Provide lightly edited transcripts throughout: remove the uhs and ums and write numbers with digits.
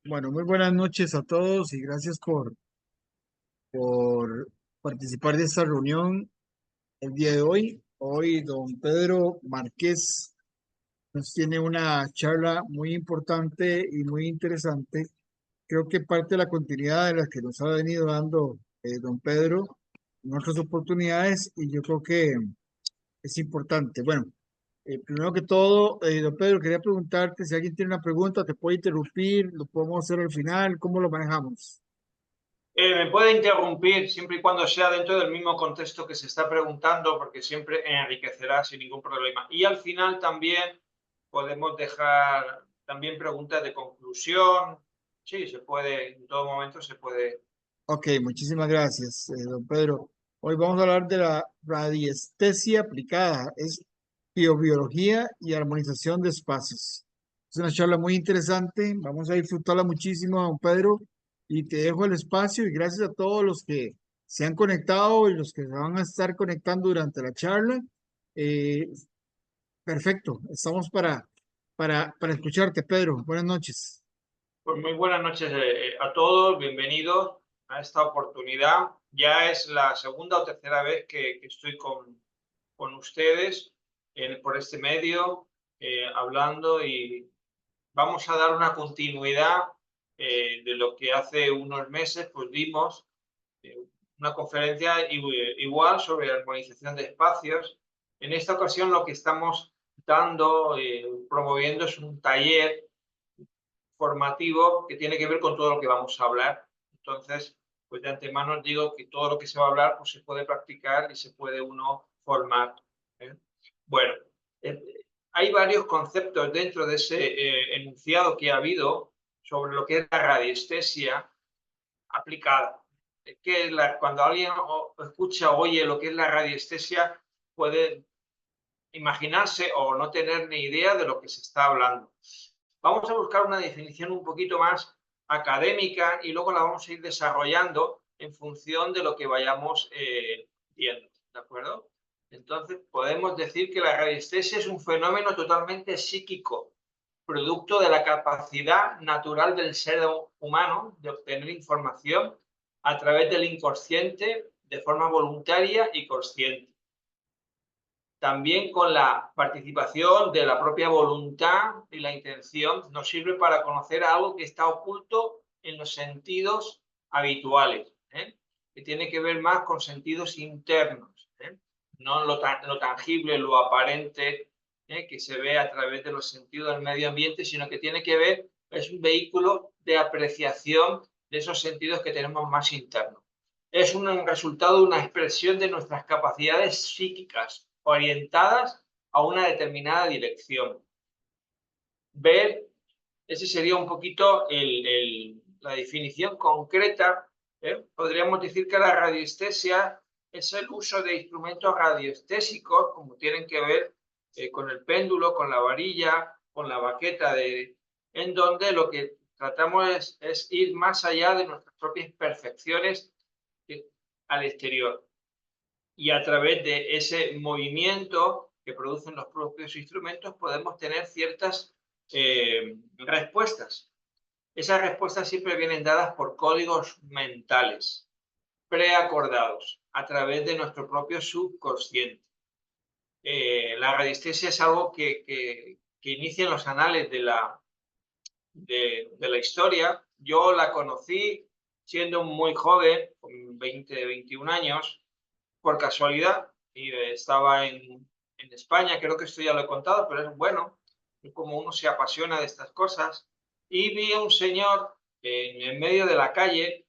Bueno, muy buenas noches a todos y gracias por participar de esta reunión el día de hoy. Hoy don Pedro Márquez nos tiene una charla muy importante y muy interesante. Creo que parte de la continuidad de la que nos ha venido dando don Pedro en otras oportunidades y yo creo que es importante. Bueno, primero que todo, don Pedro, quería preguntarte si alguien tiene una pregunta, te puede interrumpir, lo podemos hacer al final, ¿cómo lo manejamos? Me puede interrumpir siempre y cuando sea dentro del mismo contexto que se está preguntando, porque siempre enriquecerá sin ningún problema. Y al final también podemos dejar también preguntas de conclusión. Sí, se puede, en todo momento se puede. Ok, muchísimas gracias, don Pedro. Hoy vamos a hablar de la radiestesia aplicada. Es biobiología y armonización de espacios. Es una charla muy interesante. Vamos a disfrutarla muchísimo, don Pedro. Y te dejo el espacio y gracias a todos los que se han conectado y los que se van a estar conectando durante la charla. Eh, perfecto, estamos para escucharte, Pedro. Buenas noches. Pues muy buenas noches a todos, bienvenidos a esta oportunidad. Ya es la segunda o tercera vez que estoy con ustedes por este medio, hablando, y vamos a dar una continuidad de lo que hace unos meses pues dimos, eh, una conferencia igual sobre armonización de espacios. En esta ocasión lo que estamos dando, promoviendo, es un taller formativo que tiene que ver con todo lo que vamos a hablar. Entonces, pues de antemano os digo que todo lo que se va a hablar pues se puede practicar y se puede uno formar, ¿eh? Bueno, eh, hay varios conceptos dentro de ese enunciado que ha habido sobre lo que es la radiestesia aplicada. Cuando alguien escucha o oye lo que es la radiestesia, puede imaginarse o no tener ni idea de lo que se está hablando. Vamos a buscar una definición un poquito más académica y luego la vamos a ir desarrollando en función de lo que vayamos viendo, ¿de acuerdo? Entonces, podemos decir que la radiestesia es un fenómeno totalmente psíquico, producto de la capacidad natural del ser humano de obtener información a través del inconsciente de forma voluntaria y consciente. También con la participación de la propia voluntad y la intención nos sirve para conocer algo que está oculto en los sentidos habituales, ¿eh? Que tiene que ver más con sentidos internos, ¿eh? No lo tangible, lo aparente, que se ve a través de los sentidos del medio ambiente, sino que tiene que ver, es un vehículo de apreciación de esos sentidos que tenemos más internos. Es un resultado, una expresión de nuestras capacidades psíquicas orientadas a una determinada dirección. Ver, ese sería un poquito la definición concreta, ¿eh? Podríamos decir que la radiestesia es el uso de instrumentos radioestésicos, como tienen que ver con el péndulo, con la varilla, con la baqueta, en donde lo que tratamos es ir más allá de nuestras propias percepciones al exterior. Y a través de ese movimiento que producen los propios instrumentos podemos tener ciertas respuestas. Esas respuestas siempre vienen dadas por códigos mentales preacordados a través de nuestro propio subconsciente. La radiestesia es algo que inicia en los anales de la historia. Yo la conocí siendo muy joven, con 20, 21 años, por casualidad, y estaba en España, creo que esto ya lo he contado, pero es bueno, es como uno se apasiona de estas cosas, y vi a un señor en el medio de la calle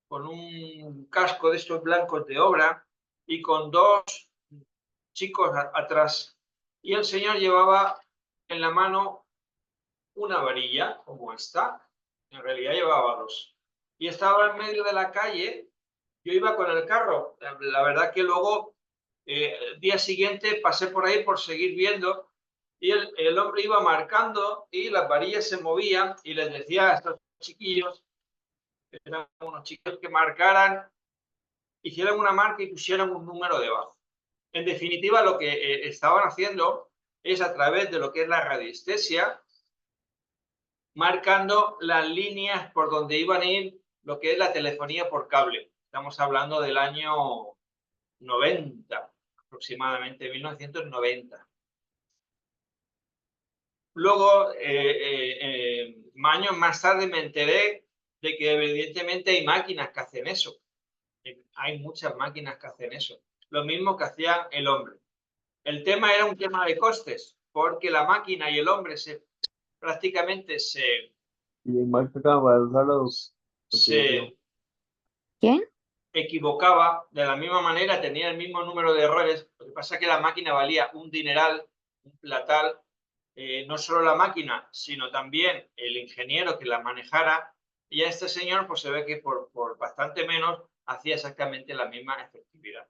con un casco de estos blancos de obra y con dos chicos atrás, y el señor llevaba en la mano una varilla como esta, en realidad llevaba dos, y estaba en medio de la calle. Yo iba con el carro. La verdad que luego, el día siguiente, pasé por ahí por seguir viendo, y el hombre iba marcando y las varillas se movían, y les decía a estos chiquillos, que eran unos chicos, que marcaran, hicieran una marca y pusieran un número debajo. En definitiva, lo que estaban haciendo es, a través de lo que es la radiestesia, marcando las líneas por donde iban a ir lo que es la telefonía por cable. Estamos hablando del año 90, aproximadamente, 1990. Luego, años más tarde me enteré de que evidentemente hay máquinas que hacen eso. Hay muchas máquinas que hacen eso. Lo mismo que hacía el hombre. El tema era un tema de costes, porque la máquina y el hombre prácticamente se ¿Quién? equivocaba de la misma manera, tenía el mismo número de errores. Lo que pasa es que la máquina valía un dineral, un platal. No solo la máquina, sino también el ingeniero que la manejara. Y a este señor, pues se ve que por bastante menos hacía exactamente la misma efectividad.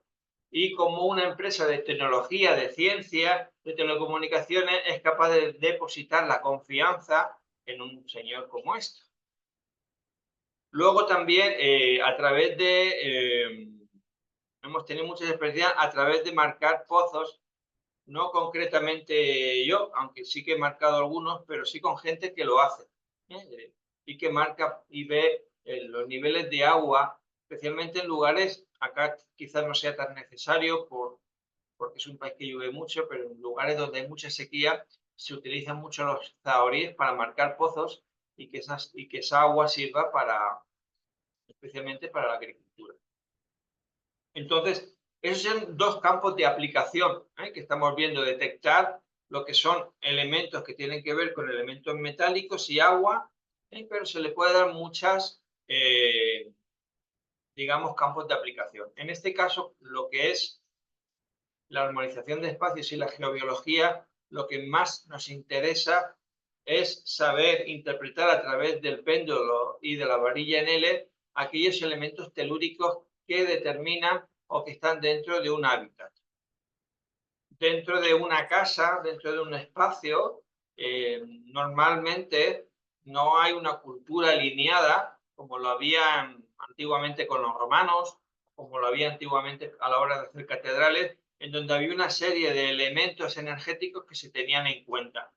Y como una empresa de tecnología, de ciencia, de telecomunicaciones, es capaz de depositar la confianza en un señor como este. Luego también, a través de, hemos tenido muchas experiencias a través de marcar pozos, no concretamente yo, aunque sí que he marcado algunos, pero sí con gente que lo hace, y que marca y ve los niveles de agua, especialmente en lugares, acá quizás no sea tan necesario porque es un país que llueve mucho, pero en lugares donde hay mucha sequía se utilizan mucho los zahoríes para marcar pozos y que esa agua sirva especialmente para la agricultura. Entonces, esos son dos campos de aplicación que estamos viendo, detectar lo que son elementos que tienen que ver con elementos metálicos y agua, pero se le puede dar muchas, digamos, campos de aplicación. En este caso, lo que es la armonización de espacios y la geobiología, lo que más nos interesa es saber interpretar a través del péndulo y de la varilla en L aquellos elementos telúricos que determinan o que están dentro de un hábitat. Dentro de una casa, dentro de un espacio, normalmente no hay una cultura alineada como lo había antiguamente con los romanos, como lo había antiguamente a la hora de hacer catedrales, en donde había una serie de elementos energéticos que se tenían en cuenta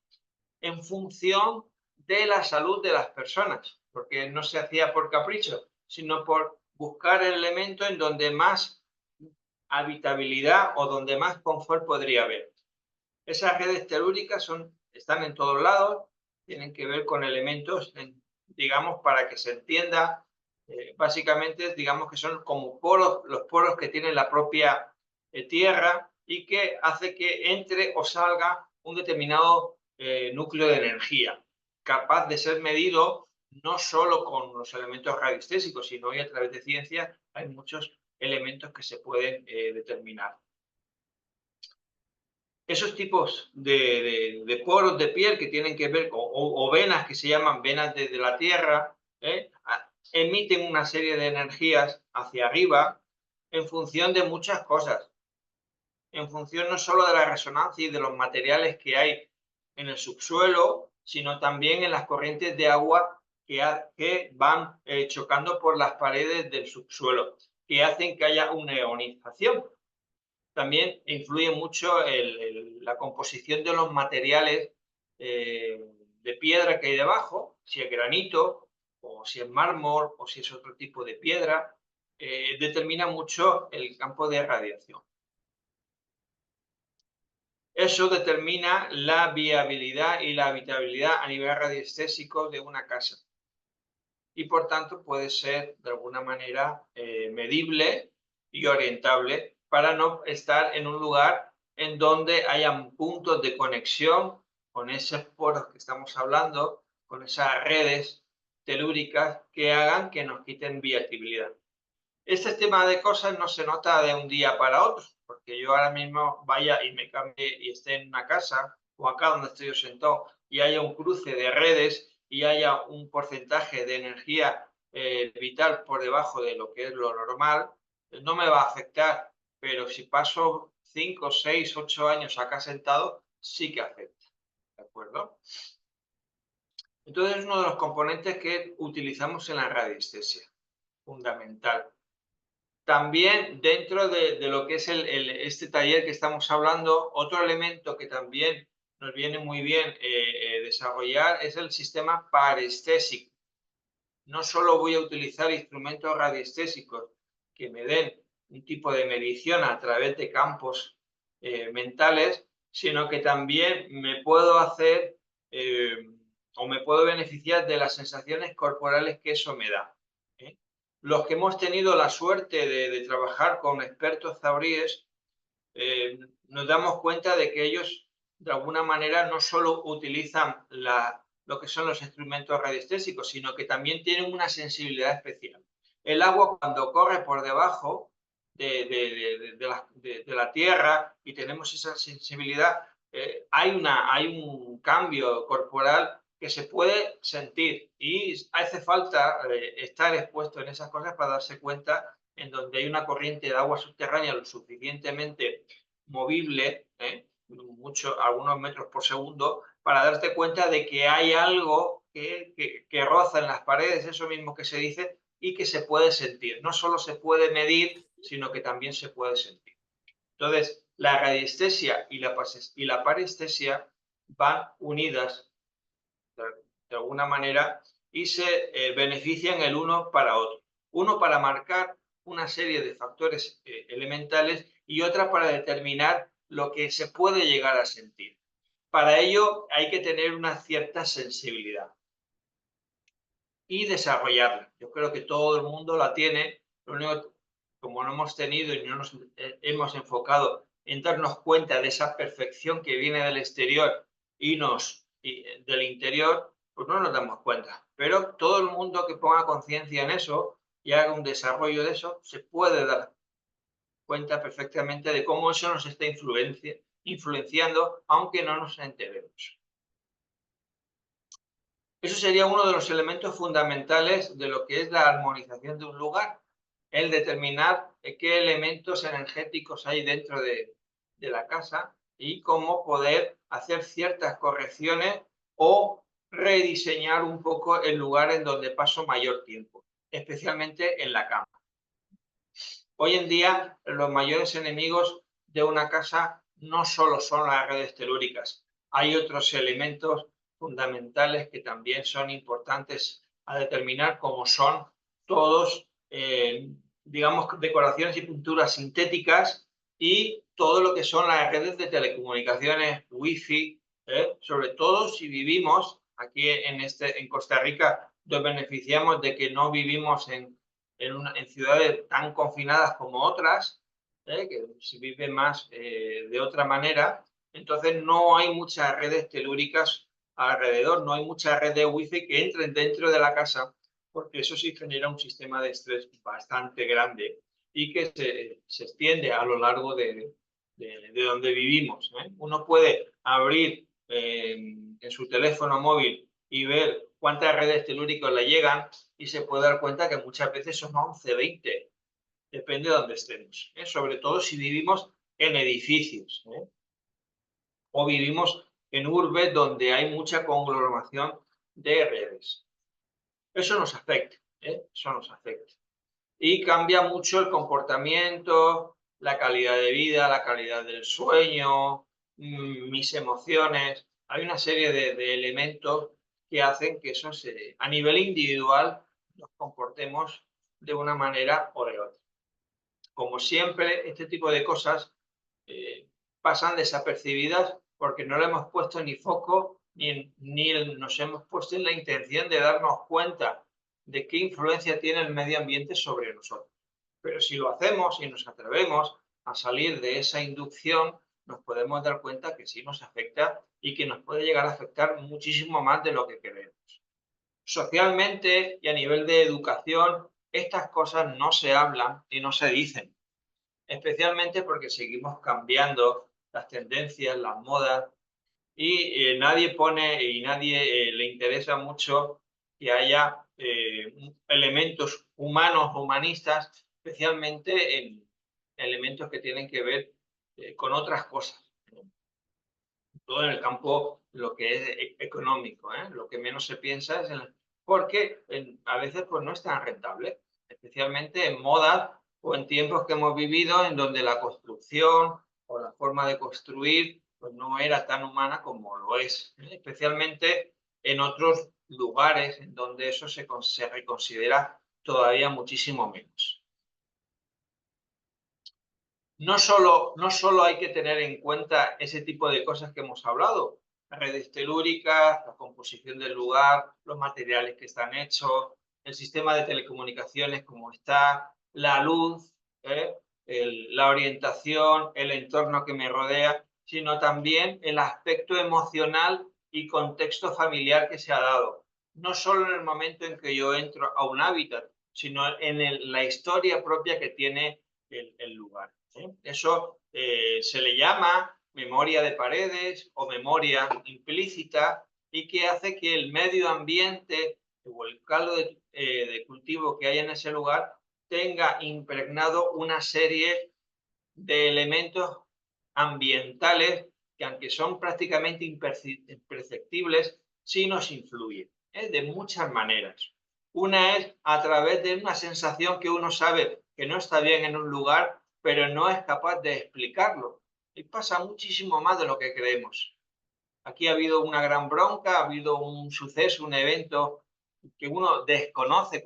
en función de la salud de las personas, porque no se hacía por capricho, sino por buscar el elemento en donde más habitabilidad o donde más confort podría haber. Esas redes telúricas están en todos lados, tienen que ver con elementos, digamos, para que se entienda, básicamente, digamos que son como poros, los poros que tiene la propia Tierra y que hace que entre o salga un determinado núcleo de energía, capaz de ser medido no solo con los elementos radiestésicos, sino hoy a través de ciencia hay muchos elementos que se pueden determinar. Esos tipos de poros de piel que tienen que ver con, o venas que se llaman venas de la Tierra, emiten una serie de energías hacia arriba en función de muchas cosas. En función no solo de la resonancia y de los materiales que hay en el subsuelo, sino también en las corrientes de agua que van chocando por las paredes del subsuelo, que hacen que haya una ionización. También influye mucho la composición de los materiales de piedra que hay debajo, si es granito, o si es mármol, o si es otro tipo de piedra, determina mucho el campo de radiación. Eso determina la viabilidad y la habitabilidad a nivel radiestésico de una casa. Y por tanto puede ser de alguna manera medible y orientable para no estar en un lugar en donde hayan puntos de conexión con esos poros que estamos hablando, con esas redes telúricas que hagan que nos quiten viabilidad. Este tema de cosas no se nota de un día para otro, porque yo ahora mismo vaya y me cambie y esté en una casa o acá donde estoy yo sentado y haya un cruce de redes y haya un porcentaje de energía vital por debajo de lo que es lo normal, no me va a afectar, pero si paso 5, 6, 8 años acá sentado, sí que afecta, ¿de acuerdo? Entonces es uno de los componentes que utilizamos en la radiestesia, fundamental. También dentro de lo que es este taller que estamos hablando, otro elemento que también nos viene muy bien desarrollar es el sistema parestésico. No solo voy a utilizar instrumentos radiestésicos que me den un tipo de medición a través de campos mentales, sino que también me puedo hacer o me puedo beneficiar de las sensaciones corporales que eso me da. Los que hemos tenido la suerte de trabajar con expertos zabríes, nos damos cuenta de que ellos, de alguna manera, no solo utilizan lo que son los instrumentos radiestésicos, sino que también tienen una sensibilidad especial. El agua, cuando corre por debajo de la tierra y tenemos esa sensibilidad, hay un cambio corporal que se puede sentir y hace falta estar expuesto en esas cosas para darse cuenta en donde hay una corriente de agua subterránea lo suficientemente movible, algunos metros por segundo, para darte cuenta de que hay algo que roza en las paredes, eso mismo que se dice, y que se puede sentir. No solo se puede medir, sino que también se puede sentir. Entonces, la radiestesia y la parestesia van unidas de alguna manera y se benefician el uno para otro. Uno para marcar una serie de factores elementales y otra para determinar lo que se puede llegar a sentir. Para ello hay que tener una cierta sensibilidad y desarrollarla. Yo creo que todo el mundo la tiene, lo único, como no hemos tenido y no nos hemos enfocado en darnos cuenta de esa perfección que viene del exterior y del interior, pues no nos damos cuenta. Pero todo el mundo que ponga conciencia en eso y haga un desarrollo de eso, se puede dar cuenta perfectamente de cómo eso nos está influenciando, aunque no nos enteremos. Eso sería uno de los elementos fundamentales de lo que es la armonización de un lugar, el determinar qué elementos energéticos hay dentro de la casa y cómo poder hacer ciertas correcciones o rediseñar un poco el lugar en donde paso mayor tiempo, especialmente en la cama. Hoy en día, los mayores enemigos de una casa no solo son las redes telúricas, hay otros elementos fundamentales que también son importantes a determinar, como son todos, digamos, decoraciones y pinturas sintéticas y todo lo que son las redes de telecomunicaciones, wifi, sobre todo si vivimos aquí en Costa Rica, nos beneficiamos de que no vivimos en ciudades tan confinadas como otras, que se vive más de otra manera, entonces no hay muchas redes telúricas alrededor, no hay mucha red de wifi que entren dentro de la casa, porque eso sí genera un sistema de estrés bastante grande y que se extiende a lo largo de donde vivimos. Uno puede abrir en su teléfono móvil y ver cuántas redes telúricas le llegan y se puede dar cuenta que muchas veces son 11, 20, depende de dónde estemos, sobre todo si vivimos en edificios o vivimos en urbes donde hay mucha conglomeración de redes. Eso nos afecta, eso nos afecta. Y cambia mucho el comportamiento, la calidad de vida, la calidad del sueño, mis emociones. Hay una serie de elementos que hacen que eso a nivel individual nos comportemos de una manera o de otra. Como siempre, este tipo de cosas pasan desapercibidas porque no le hemos puesto ni foco ni nos hemos puesto en la intención de darnos cuenta de qué influencia tiene el medio ambiente sobre nosotros. Pero si lo hacemos y nos atrevemos a salir de esa inducción, nos podemos dar cuenta que sí nos afecta y que nos puede llegar a afectar muchísimo más de lo que queremos. Socialmente y a nivel de educación, estas cosas no se hablan y no se dicen, especialmente porque seguimos cambiando las tendencias, las modas, y nadie pone y nadie le interesa mucho que haya elementos humanos, humanistas, especialmente en elementos que tienen que ver con otras cosas. Todo en el campo, lo que es económico, lo que menos se piensa es porque a veces pues no es tan rentable, especialmente en modas o en tiempos que hemos vivido en donde la construcción o la forma de construir pues no era tan humana como lo es, especialmente en otros lugares en donde eso se reconsidera todavía muchísimo menos. No solo hay que tener en cuenta ese tipo de cosas que hemos hablado, las redes telúricas, la composición del lugar, los materiales que están hechos, el sistema de telecomunicaciones como está, la luz, ¿eh? La orientación, el entorno que me rodea, sino también el aspecto emocional y contexto familiar que se ha dado. No solo en el momento en que yo entro a un hábitat, sino en la historia propia que tiene el lugar. Eso se le llama memoria de paredes o memoria implícita y que hace que el medio ambiente o el caldo de cultivo que hay en ese lugar tenga impregnado una serie de elementos ambientales que, aunque son prácticamente imperceptibles, sí nos influyen, de muchas maneras. Una es a través de una sensación que uno sabe que no está bien en un lugar, pero no es capaz de explicarlo. Y pasa muchísimo más de lo que creemos. Aquí ha habido una gran bronca, ha habido un suceso, un evento que uno desconoce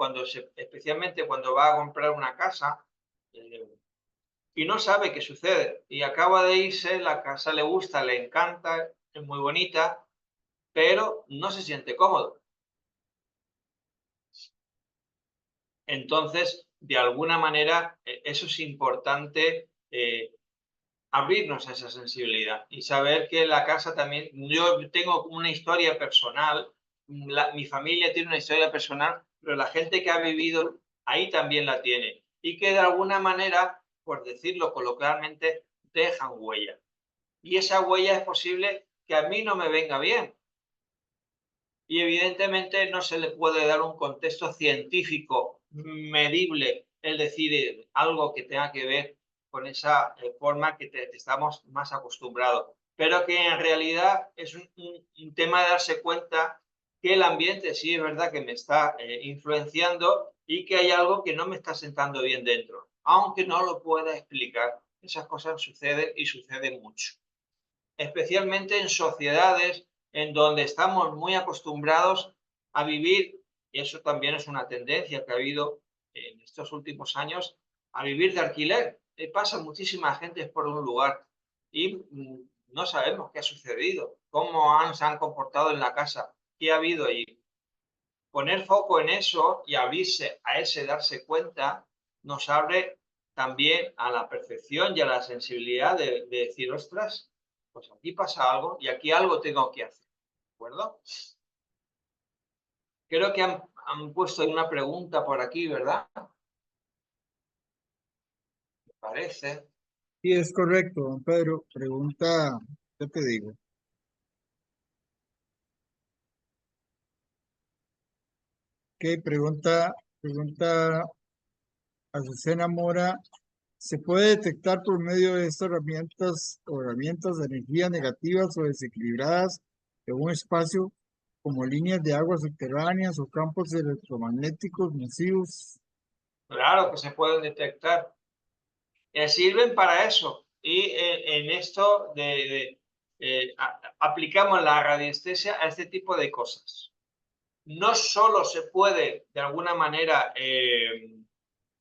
especialmente cuando va a comprar una casa, y no sabe qué sucede. Y acaba de irse, la casa le gusta, le encanta, es muy bonita, pero no se siente cómodo. Entonces, de alguna manera, eso es importante, abrirnos a esa sensibilidad y saber que la casa también, yo tengo una historia personal, mi familia tiene una historia personal, pero la gente que ha vivido ahí también la tiene y que de alguna manera, por decirlo coloquialmente, dejan huella. Y esa huella es posible que a mí no me venga bien. Y evidentemente no se le puede dar un contexto científico medible, es decir, algo que tenga que ver con esa forma que estamos más acostumbrados. Pero que en realidad es un tema de darse cuenta que el ambiente sí es verdad que me está influenciando y que hay algo que no me está sentando bien dentro, aunque no lo pueda explicar. Esas cosas suceden y suceden mucho, especialmente en sociedades en donde estamos muy acostumbrados a vivir, y eso también es una tendencia que ha habido en estos últimos años, a vivir de alquiler. Pasa muchísima gente por un lugar y no sabemos qué ha sucedido, se han comportado en la casa, qué ha habido allí. Poner foco en eso y abrirse a ese darse cuenta nos abre también a la percepción y a la sensibilidad de decir, ostras, pues aquí pasa algo y aquí algo tengo que hacer, ¿de acuerdo? Creo que han puesto una pregunta por aquí, ¿verdad? Me parece. Sí, es correcto, don Pedro. Pregunta, yo te digo. ¿Qué pregunta Azucena Mora? ¿Se puede detectar por medio de estas herramientas o herramientas de energías negativas o desequilibradas en un espacio como líneas de agua subterráneas o campos electromagnéticos masivos? Claro que se pueden detectar. Sirven para eso. Y en esto aplicamos la radiestesia a este tipo de cosas. No solo se puede, de alguna manera,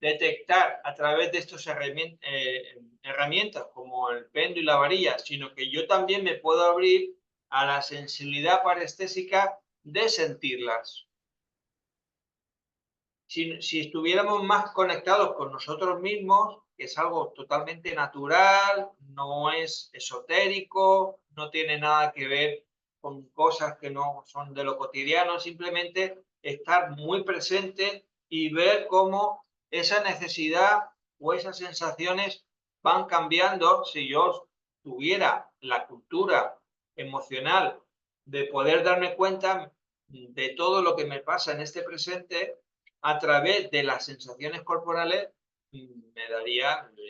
detectar a través de estas herramientas como el péndulo y la varilla, sino que yo también me puedo abrir a la sensibilidad parestésica de sentirlas. Si estuviéramos más conectados con nosotros mismos, que es algo totalmente natural, no es esotérico, no tiene nada que ver con cosas que no son de lo cotidiano, simplemente estar muy presente y ver cómo esa necesidad o esas sensaciones van cambiando. Si yo tuviera la cultura emocional de poder darme cuenta de todo lo que me pasa en este presente, a través de las sensaciones corporales,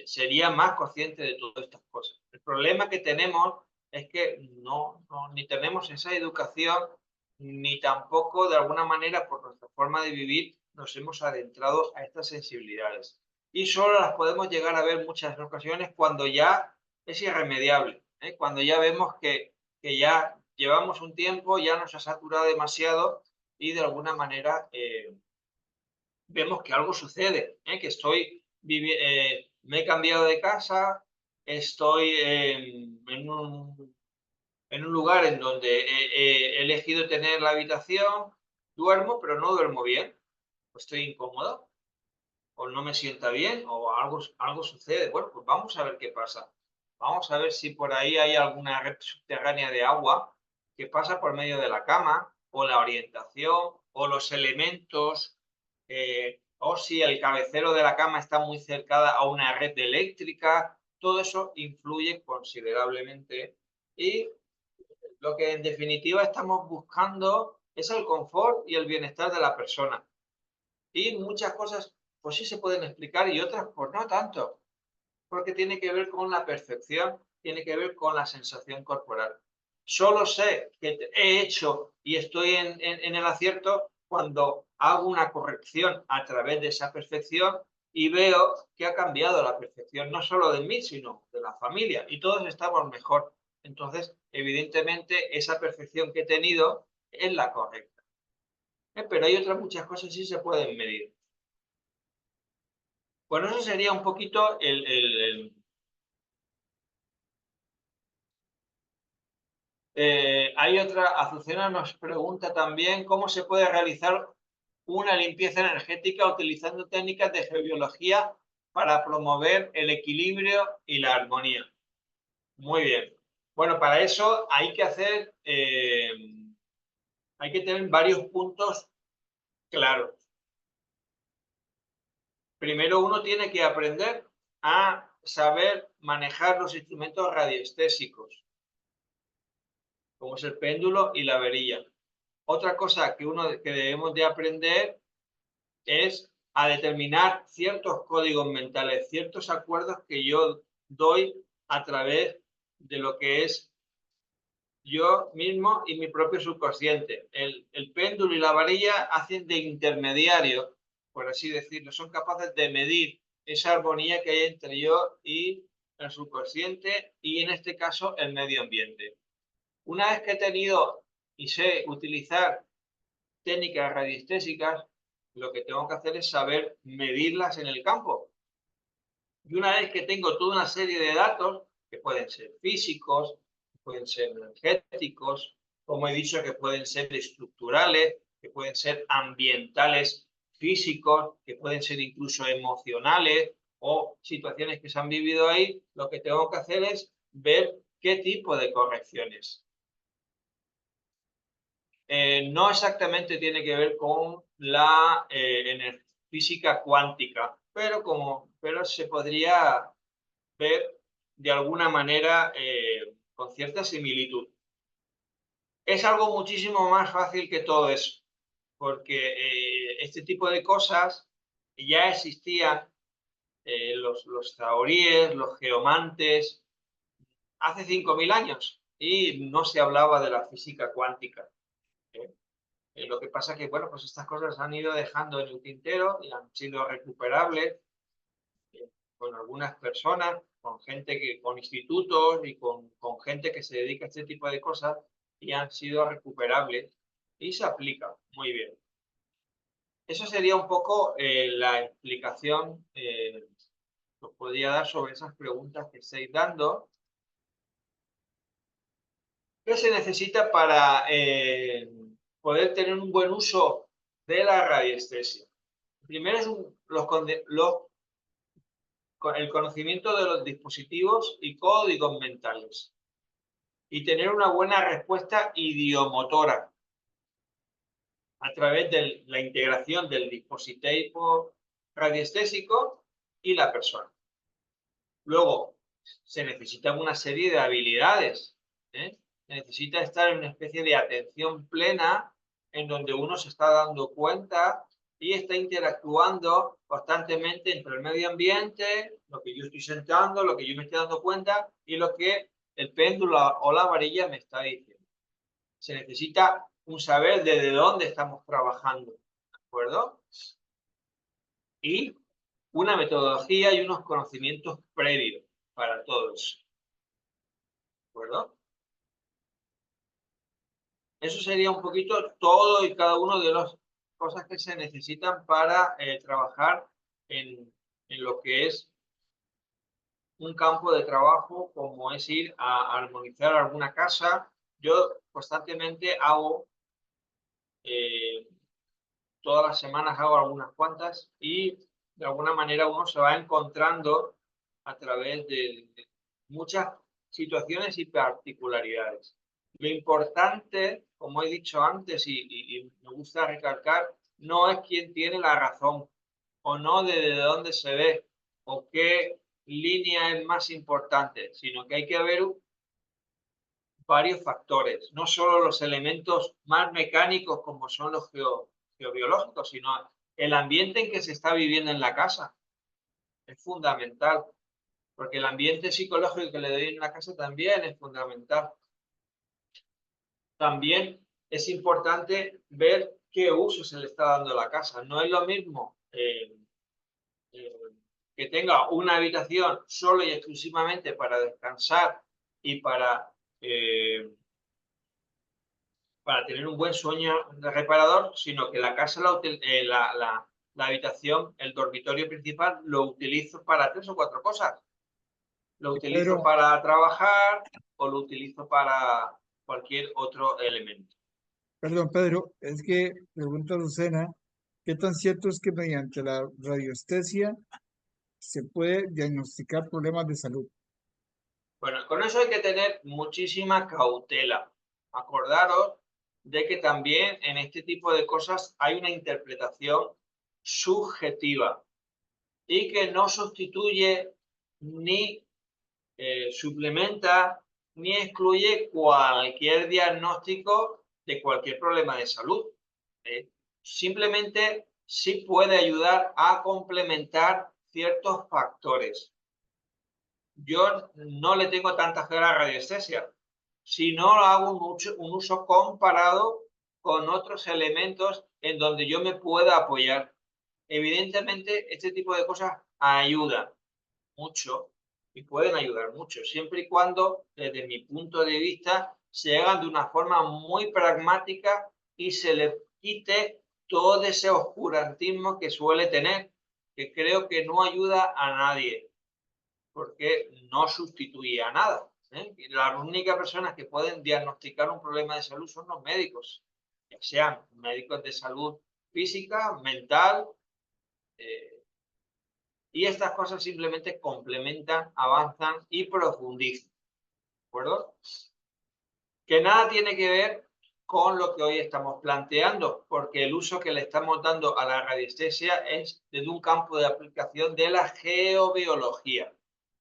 sería más consciente de todas estas cosas. El problema que tenemos es que ni tenemos esa educación, ni tampoco de alguna manera por nuestra forma de vivir nos hemos adentrado a estas sensibilidades. Y solo las podemos llegar a ver muchas ocasiones cuando ya es irremediable. Cuando ya vemos que ya llevamos un tiempo, ya nos ha saturado demasiado y de alguna manera vemos que algo sucede, que me he cambiado de casa, estoy en un lugar en donde he elegido tener la habitación, duermo, pero no duermo bien, pues estoy incómodo, o no me sienta bien, o algo sucede. Bueno, pues vamos a ver qué pasa. Vamos a ver si por ahí hay alguna red subterránea de agua que pasa por medio de la cama, o la orientación, o los elementos, o si el cabecero de la cama está muy cercada a una red eléctrica. Todo eso influye considerablemente y lo que en definitiva estamos buscando es el confort y el bienestar de la persona. Y muchas cosas, pues sí se pueden explicar y otras, pues no tanto, porque tiene que ver con la percepción, tiene que ver con la sensación corporal. Solo sé que he hecho y estoy en el acierto cuando hago una corrección a través de esa percepción y veo que ha cambiado la percepción, no solo de mí, sino de la familia, y todos estamos mejor. Entonces, evidentemente, esa percepción que he tenido es la correcta. Pero hay otras muchas cosas que sí se pueden medir. Bueno, eso sería un poquito hay otra, Azucena nos pregunta también cómo se puede realizar una limpieza energética utilizando técnicas de geobiología para promover el equilibrio y la armonía. Muy bien. Bueno, para eso hay que tener varios puntos claros. Primero uno tiene que aprender a saber manejar los instrumentos radiestésicos, como es el péndulo y la varilla. Otra cosa que debemos de aprender es a determinar ciertos códigos mentales, ciertos acuerdos que yo doy a través de lo que es yo mismo y mi propio subconsciente. El péndulo y la varilla hacen de intermediario, por así decirlo, son capaces de medir esa armonía que hay entre yo y el subconsciente y en este caso el medio ambiente. Una vez que he tenido y sé utilizar técnicas radiestésicas, lo que tengo que hacer es saber medirlas en el campo. Y una vez que tengo toda una serie de datos, que pueden ser físicos, pueden ser energéticos, como he dicho, que pueden ser estructurales, que pueden ser ambientales, físicos, que pueden ser incluso emocionales o situaciones que se han vivido ahí, lo que tengo que hacer es ver qué tipo de correcciones. No exactamente tiene que ver con la física cuántica, pero se podría ver de alguna manera con cierta similitud. Es algo muchísimo más fácil que todo eso, porque este tipo de cosas ya existían, los zahoríes, los geomantes, hace 5.000 años y no se hablaba de la física cuántica. ¿eh? Lo que pasa que, bueno, pues estas cosas se han ido dejando en el tintero y han sido recuperables con algunas personas, con institutos y con gente que se dedica a este tipo de cosas y han sido recuperables y se aplican muy bien. Eso sería un poco la explicación que os podría dar sobre esas preguntas que estáis dando. ¿Qué se necesita para poder tener un buen uso de la radiestesia? Primero es el conocimiento de los dispositivos y códigos mentales y tener una buena respuesta idiomotora a través de la integración del dispositivo radiestésico y la persona. Luego, se necesita una serie de habilidades. Se necesita estar en una especie de atención plena en donde uno se está dando cuenta y está interactuando constantemente entre el medio ambiente, lo que yo estoy sentando, lo que yo me estoy dando cuenta y lo que el péndulo o la varilla me está diciendo. Se necesita un saber desde dónde estamos trabajando, ¿de acuerdo? Y una metodología y unos conocimientos previos para todo eso. acuerdo? Eso sería un poquito todo y cada uno de las cosas que se necesitan para trabajar en lo que es un campo de trabajo, como es ir a armonizar alguna casa. Yo constantemente hago, eh, todas las semanas hago algunas cuantas y de alguna manera uno se va encontrando a través de muchas situaciones y particularidades. Lo importante, como he dicho antes y me gusta recalcar, no es quién tiene la razón o no desde dónde se ve o qué línea es más importante, sino que hay que ver varios factores, no solo los elementos más mecánicos como son los geobiológicos, sino el ambiente en que se está viviendo en la casa. Es fundamental, porque el ambiente psicológico que le doy en la casa también es fundamental. También es importante ver qué uso se le está dando a la casa. No es lo mismo eh, que tenga una habitación solo y exclusivamente para descansar y para tener un buen sueño reparador, sino que la casa, la habitación, el dormitorio principal, lo utilizo para 3 o 4 cosas. Lo utilizo Pedro, para trabajar o lo utilizo para cualquier otro elemento. perdón, Pedro, es que pregunta Lucena, ¿qué tan cierto es que mediante la radiestesia se puede diagnosticar problemas de salud? Bueno, con eso hay que tener muchísima cautela. Acordaros de que también en este tipo de cosas hay una interpretación subjetiva y que no sustituye ni suplementa ni excluye cualquier diagnóstico de cualquier problema de salud. Simplemente sí puede ayudar a complementar ciertos factores. Yo no le tengo tanta fe a la radiestesia, si no hago un uso comparado con otros elementos en donde yo me pueda apoyar. Evidentemente, este tipo de cosas ayudan mucho y pueden ayudar mucho, siempre y cuando, desde mi punto de vista, se hagan de una forma muy pragmática y se le quite todo ese oscurantismo que suele tener, que creo que no ayuda a nadie, porque no sustituye a nada. Y las únicas personas que pueden diagnosticar un problema de salud son los médicos, ya sean médicos de salud física, mental, eh, y estas cosas simplemente complementan, avanzan y profundizan, ¿de acuerdo? Que nada tiene que ver con lo que hoy estamos planteando, porque el uso que le estamos dando a la radiestesia es desde un campo de aplicación de la geobiología.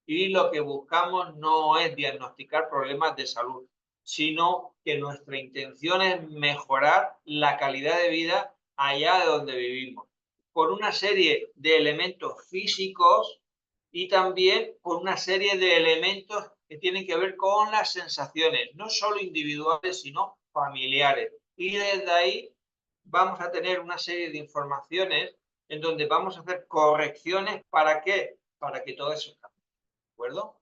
Y lo que buscamos no es diagnosticar problemas de salud, sino que nuestra intención es mejorar la calidad de vida allá de donde vivimos, por una serie de elementos físicos y también por una serie de elementos que tienen que ver con las sensaciones, no solo individuales, sino familiares. Y desde ahí vamos a tener una serie de informaciones en donde vamos a hacer correcciones. ¿Para qué? Para que todo eso cambie. ¿De acuerdo?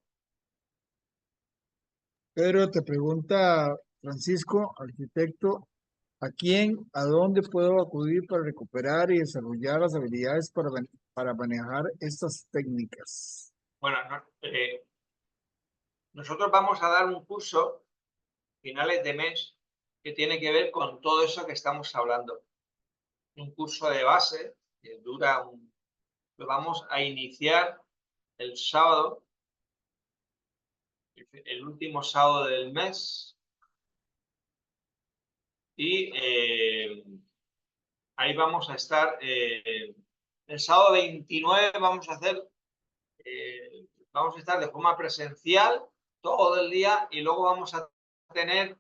Pedro, te pregunta Francisco, arquitecto, a dónde puedo acudir para recuperar y desarrollar las habilidades para manejar estas técnicas? Bueno, nosotros vamos a dar un curso finales de mes que tiene que ver con todo eso que estamos hablando. Un curso de base que lo vamos a iniciar el sábado, el último sábado del mes, y ahí vamos a estar. El sábado 29 vamos a estar de forma presencial todo el día y luego vamos a tener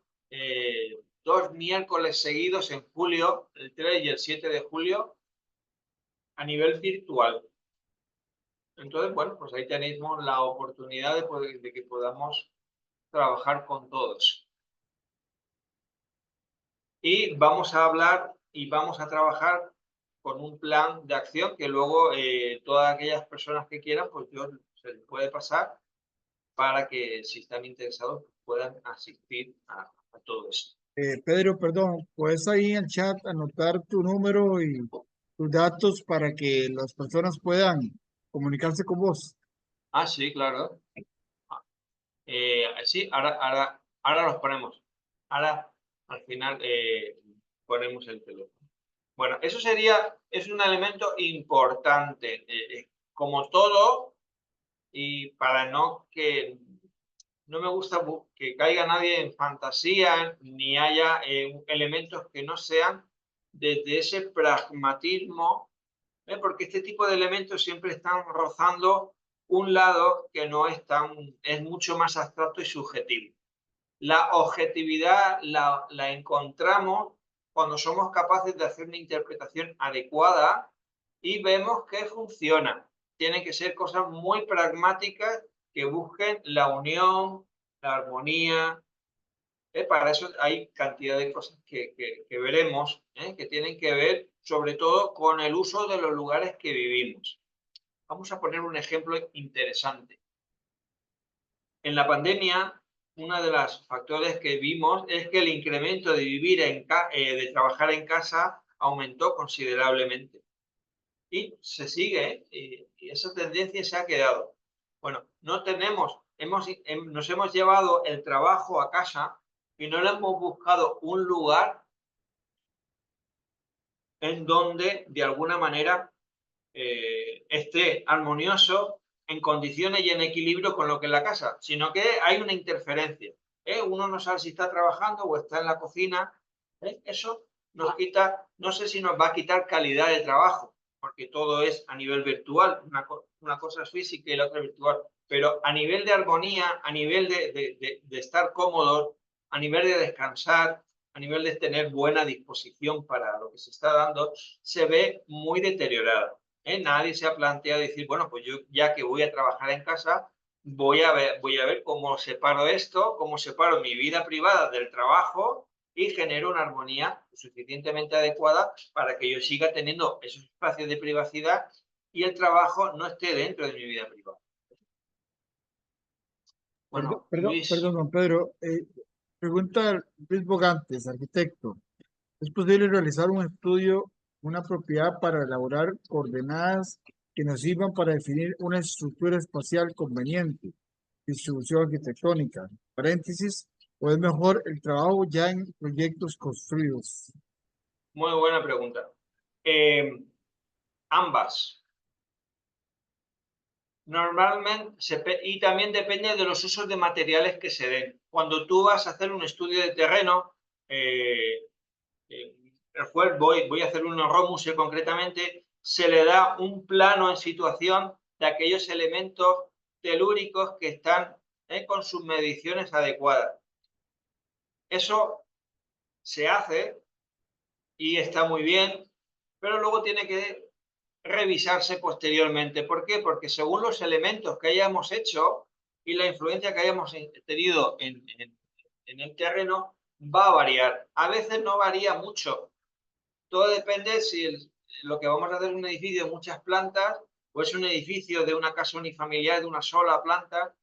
2 miércoles seguidos en julio, el 3 y el 7 de julio, a nivel virtual. Entonces, bueno, pues ahí tenemos la oportunidad de que podamos trabajar con todos. Y vamos a hablar y vamos a trabajar con un plan de acción que luego todas aquellas personas que quieran, pues yo se les puede pasar para que si están interesados puedan asistir a todo esto. Pedro, perdón, puedes ahí en el chat anotar tu número y tus datos para que las personas puedan comunicarse con vos. Ah, sí, claro. Sí, ahora los ponemos. Ahora, al final, ponemos el teléfono. Bueno, eso es un elemento importante. Como todo, y para no me gusta que caiga nadie en fantasía, ni haya elementos que no sean desde ese pragmatismo, porque este tipo de elementos siempre están rozando un lado que no es mucho más abstracto y subjetivo. La objetividad la encontramos cuando somos capaces de hacer una interpretación adecuada y vemos que funciona. Tienen que ser cosas muy pragmáticas que busquen la unión, la armonía. Para eso hay cantidad de cosas que veremos, que tienen que ver sobre todo con el uso de los lugares que vivimos. Vamos a poner un ejemplo interesante. En la pandemia, uno de los factores que vimos es que el incremento de de trabajar en casa aumentó considerablemente. Y se sigue, y esa tendencia se ha quedado. Bueno, no tenemos, nos hemos llevado el trabajo a casa y no le hemos buscado un lugar en donde, de alguna manera, esté armonioso, en condiciones y en equilibrio con lo que es la casa, sino que hay una interferencia. Uno no sabe si está trabajando o está en la cocina. Eso nos quita, no sé si nos va a quitar calidad de trabajo, porque todo es a nivel virtual, una cosa es física y la otra es virtual, pero a nivel de armonía, a nivel de estar cómodos, a nivel de descansar, a nivel de tener buena disposición para lo que se está dando, se ve muy deteriorado. Nadie se ha planteado decir, bueno, pues yo ya que voy a trabajar en casa, voy a ver cómo separo esto, cómo separo mi vida privada del trabajo y genero una armonía suficientemente adecuada para que yo siga teniendo esos espacios de privacidad y el trabajo no esté dentro de mi vida privada. Perdón, Bueno, perdón, Luis, perdón, don Pedro. Pregunta Luis Bogantes, arquitecto. ¿Es posible realizar un estudio, una propiedad para elaborar coordenadas que nos sirvan para definir una estructura espacial conveniente, distribución arquitectónica? Paréntesis, ¿o es mejor el trabajo ya en proyectos construidos? muy buena pregunta. Ambas. Normalmente, y también depende de los usos de materiales que se den. Cuando tú vas a hacer un estudio de terreno, eh, voy a hacer un ROMUSE concretamente, se le da un plano en situación de aquellos elementos telúricos que están con sus mediciones adecuadas. Eso se hace y está muy bien, pero luego tiene que revisarse posteriormente. ¿Por qué? Porque según los elementos que hayamos hecho y la influencia que hayamos tenido en el terreno, va a variar. A veces no varía mucho. Todo depende si lo que vamos a hacer es un edificio de muchas plantas o es un edificio de una casa unifamiliar de una sola planta,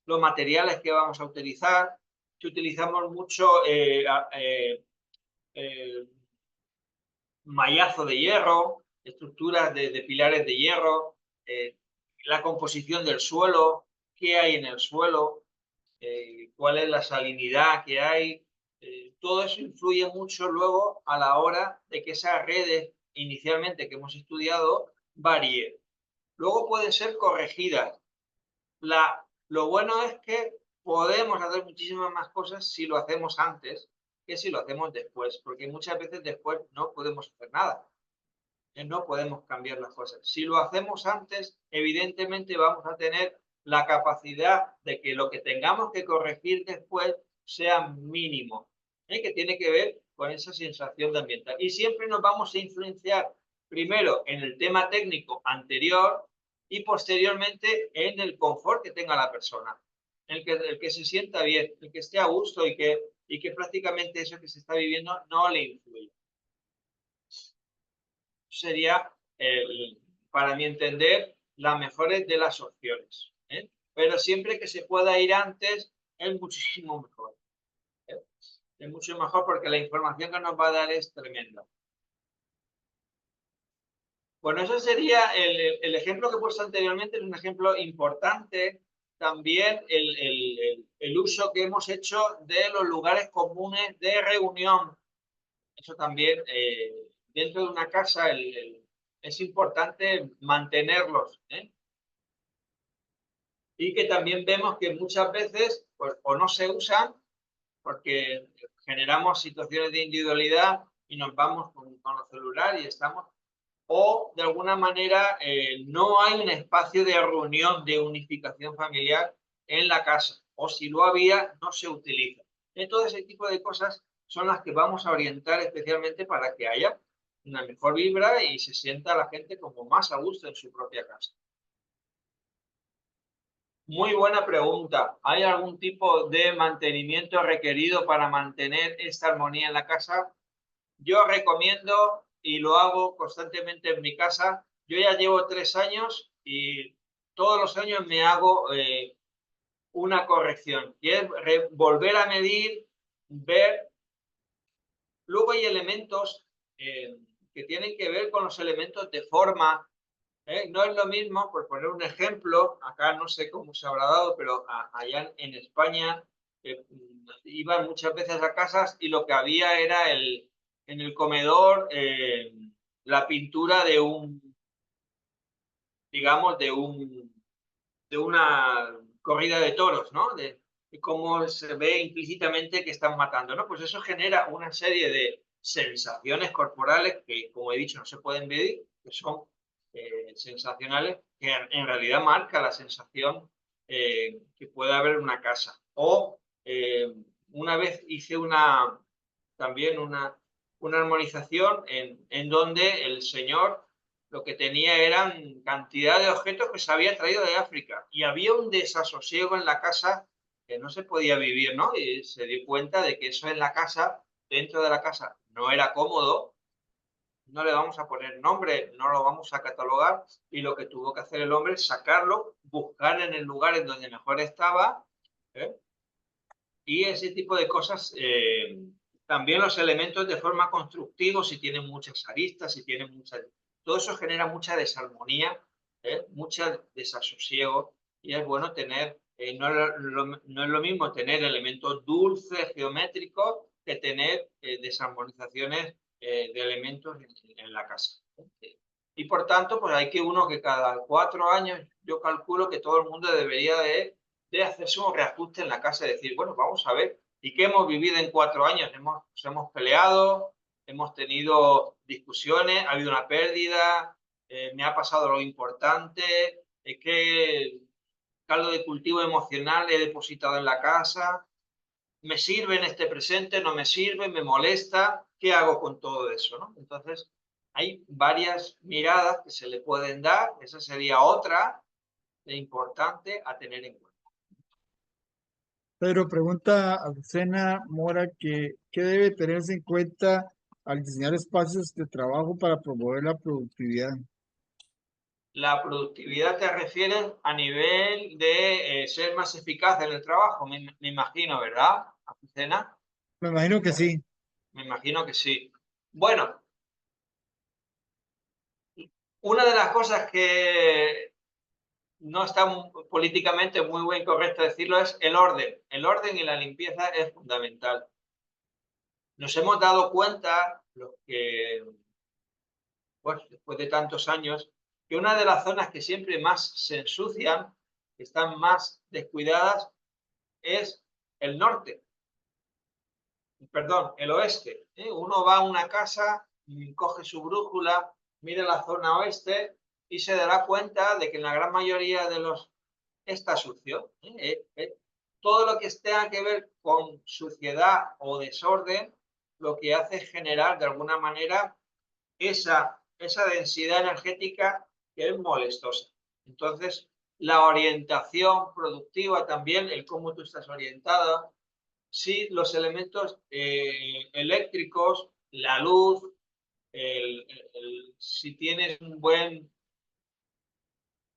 los materiales que vamos a utilizar. Si utilizamos mucho eh, mallazo de hierro, estructuras de pilares de hierro, la composición del suelo, qué hay en el suelo, cuál es la salinidad que hay. Todo eso influye mucho luego a la hora de que esas redes inicialmente que hemos estudiado varíen. Luego pueden ser corregidas. Lo bueno es que podemos hacer muchísimas más cosas si lo hacemos antes que si lo hacemos después, porque muchas veces después no podemos hacer nada, no podemos cambiar las cosas. Si lo hacemos antes, evidentemente vamos a tener la capacidad de que lo que tengamos que corregir después sea mínimo, que tiene que ver con esa sensación de ambiental. Y siempre nos vamos a influenciar primero en el tema técnico anterior y posteriormente en el confort que tenga la persona, el que se sienta bien, el que esté a gusto y que prácticamente eso que se está viviendo no le influye. Sería, para mi entender, la mejor de las opciones. Pero siempre que se pueda ir antes es muchísimo mejor. ¿Eh? Es mucho mejor porque la información que nos va a dar es tremenda. Bueno, eso sería el ejemplo que he puesto anteriormente, es un ejemplo importante. También el uso que hemos hecho de los lugares comunes de reunión. Eso también, dentro de una casa, es importante mantenerlos, ¿eh? Y que también vemos que muchas veces pues, o no se usan porque generamos situaciones de individualidad y nos vamos con los celulares y estamos, o de alguna manera no hay un espacio de reunión, de unificación familiar en la casa, o si lo había, no se utiliza. Todo ese tipo de cosas son las que vamos a orientar especialmente para que haya una mejor vibra y se sienta la gente como más a gusto en su propia casa. Muy buena pregunta. ¿Hay algún tipo de mantenimiento requerido para mantener esta armonía en la casa? Yo recomiendo y lo hago constantemente en mi casa. Yo ya llevo 3 años y todos los años me hago una corrección, que es volver a medir, ver. Luego hay elementos que tienen que ver con los elementos de forma. No es lo mismo, por poner un ejemplo, acá no sé cómo se habrá dado, pero allá en España iban muchas veces a casas y lo que había era en el comedor la pintura de digamos, de una corrida de toros, ¿no? De cómo se ve implícitamente que están matando, ¿no? Pues eso genera una serie de sensaciones corporales que, como he dicho, no se pueden medir, que son sensacionales, que en realidad marca la sensación que puede haber en una casa. O una vez hice también una armonización en donde el señor lo que tenía eran cantidad de objetos que se había traído de África y había un desasosiego en la casa que no se podía vivir, ¿no? Y se dio cuenta de que eso en la casa, dentro de la casa, no era cómodo, no le vamos a poner nombre, no lo vamos a catalogar y lo que tuvo que hacer el hombre es sacarlo, buscar en el lugar en donde mejor estaba, ¿eh? Y ese tipo de cosas, también los elementos de forma constructiva, si tienen muchas aristas, si tienen muchas. Todo eso genera mucha desarmonía, mucho desasosiego, y es bueno tener, no es lo mismo tener elementos dulces, geométricos, que tener desarmonizaciones de elementos en la casa. Y por tanto, pues hay que uno que cada 4 años, yo calculo que todo el mundo debería de hacerse un reajuste en la casa y decir, bueno, vamos a ver, ¿y qué hemos vivido en 4 años? Nos hemos peleado, hemos tenido discusiones, ha habido una pérdida, me ha pasado lo importante, qué caldo de cultivo emocional he depositado en la casa, me sirve en este presente, no me sirve, me molesta, ¿qué hago con todo eso? ¿No? Entonces, hay varias miradas que se le pueden dar, esa sería otra importante a tener en cuenta. Pedro, pregunta a Lucena Mora que qué debe tenerse en cuenta al diseñar espacios de trabajo para promover la productividad. La productividad te refieres a nivel de ser más eficaz en el trabajo, me imagino, ¿verdad, Azucena? Me imagino que sí. Me imagino que sí. Bueno, una de las cosas que no está políticamente muy bien correcto decirlo es el orden. El orden y la limpieza es fundamental. Nos hemos dado cuenta, los que, pues, después de tantos años, que una de las zonas que siempre más se ensucian, que están más descuidadas, es el norte, perdón, el oeste. Uno va a una casa, coge su brújula, mira la zona oeste y se dará cuenta de que en la gran mayoría de los está sucio. Todo lo que tenga que ver con suciedad o desorden, lo que hace es generar de alguna manera esa densidad energética que es molestosa. Entonces, la orientación productiva también, el cómo tú estás orientada, si los elementos eléctricos, la luz, si tienes un buen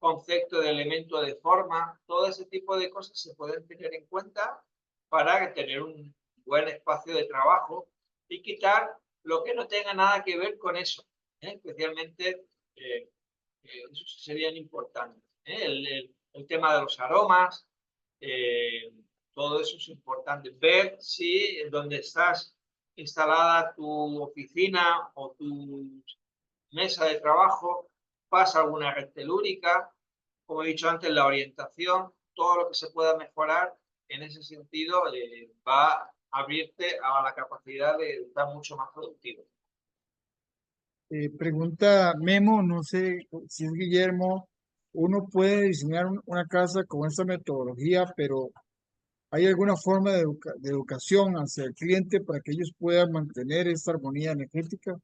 concepto de elemento de forma, todo ese tipo de cosas se pueden tener en cuenta para tener un buen espacio de trabajo y quitar lo que no tenga nada que ver con eso, especialmente eso sería importante. El tema de los aromas, eh, todo eso es importante. Ver si donde estás instalada tu oficina o tu mesa de trabajo pasa alguna red telúrica. Como he dicho antes, la orientación, todo lo que se pueda mejorar en ese sentido va a abrirte a la capacidad de estar mucho más productivo. Pregunta Memo, no sé si es Guillermo, uno puede diseñar una casa con esta metodología, pero ¿hay alguna forma de educación hacia el cliente para que ellos puedan mantener esta armonía energética?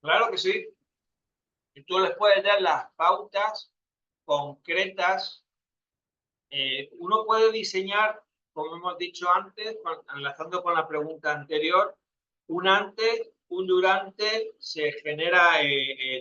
Claro que sí. Y tú les puedes dar las pautas concretas. Uno puede diseñar, como hemos dicho antes, enlazando con la pregunta anterior, un antes, un durante, se genera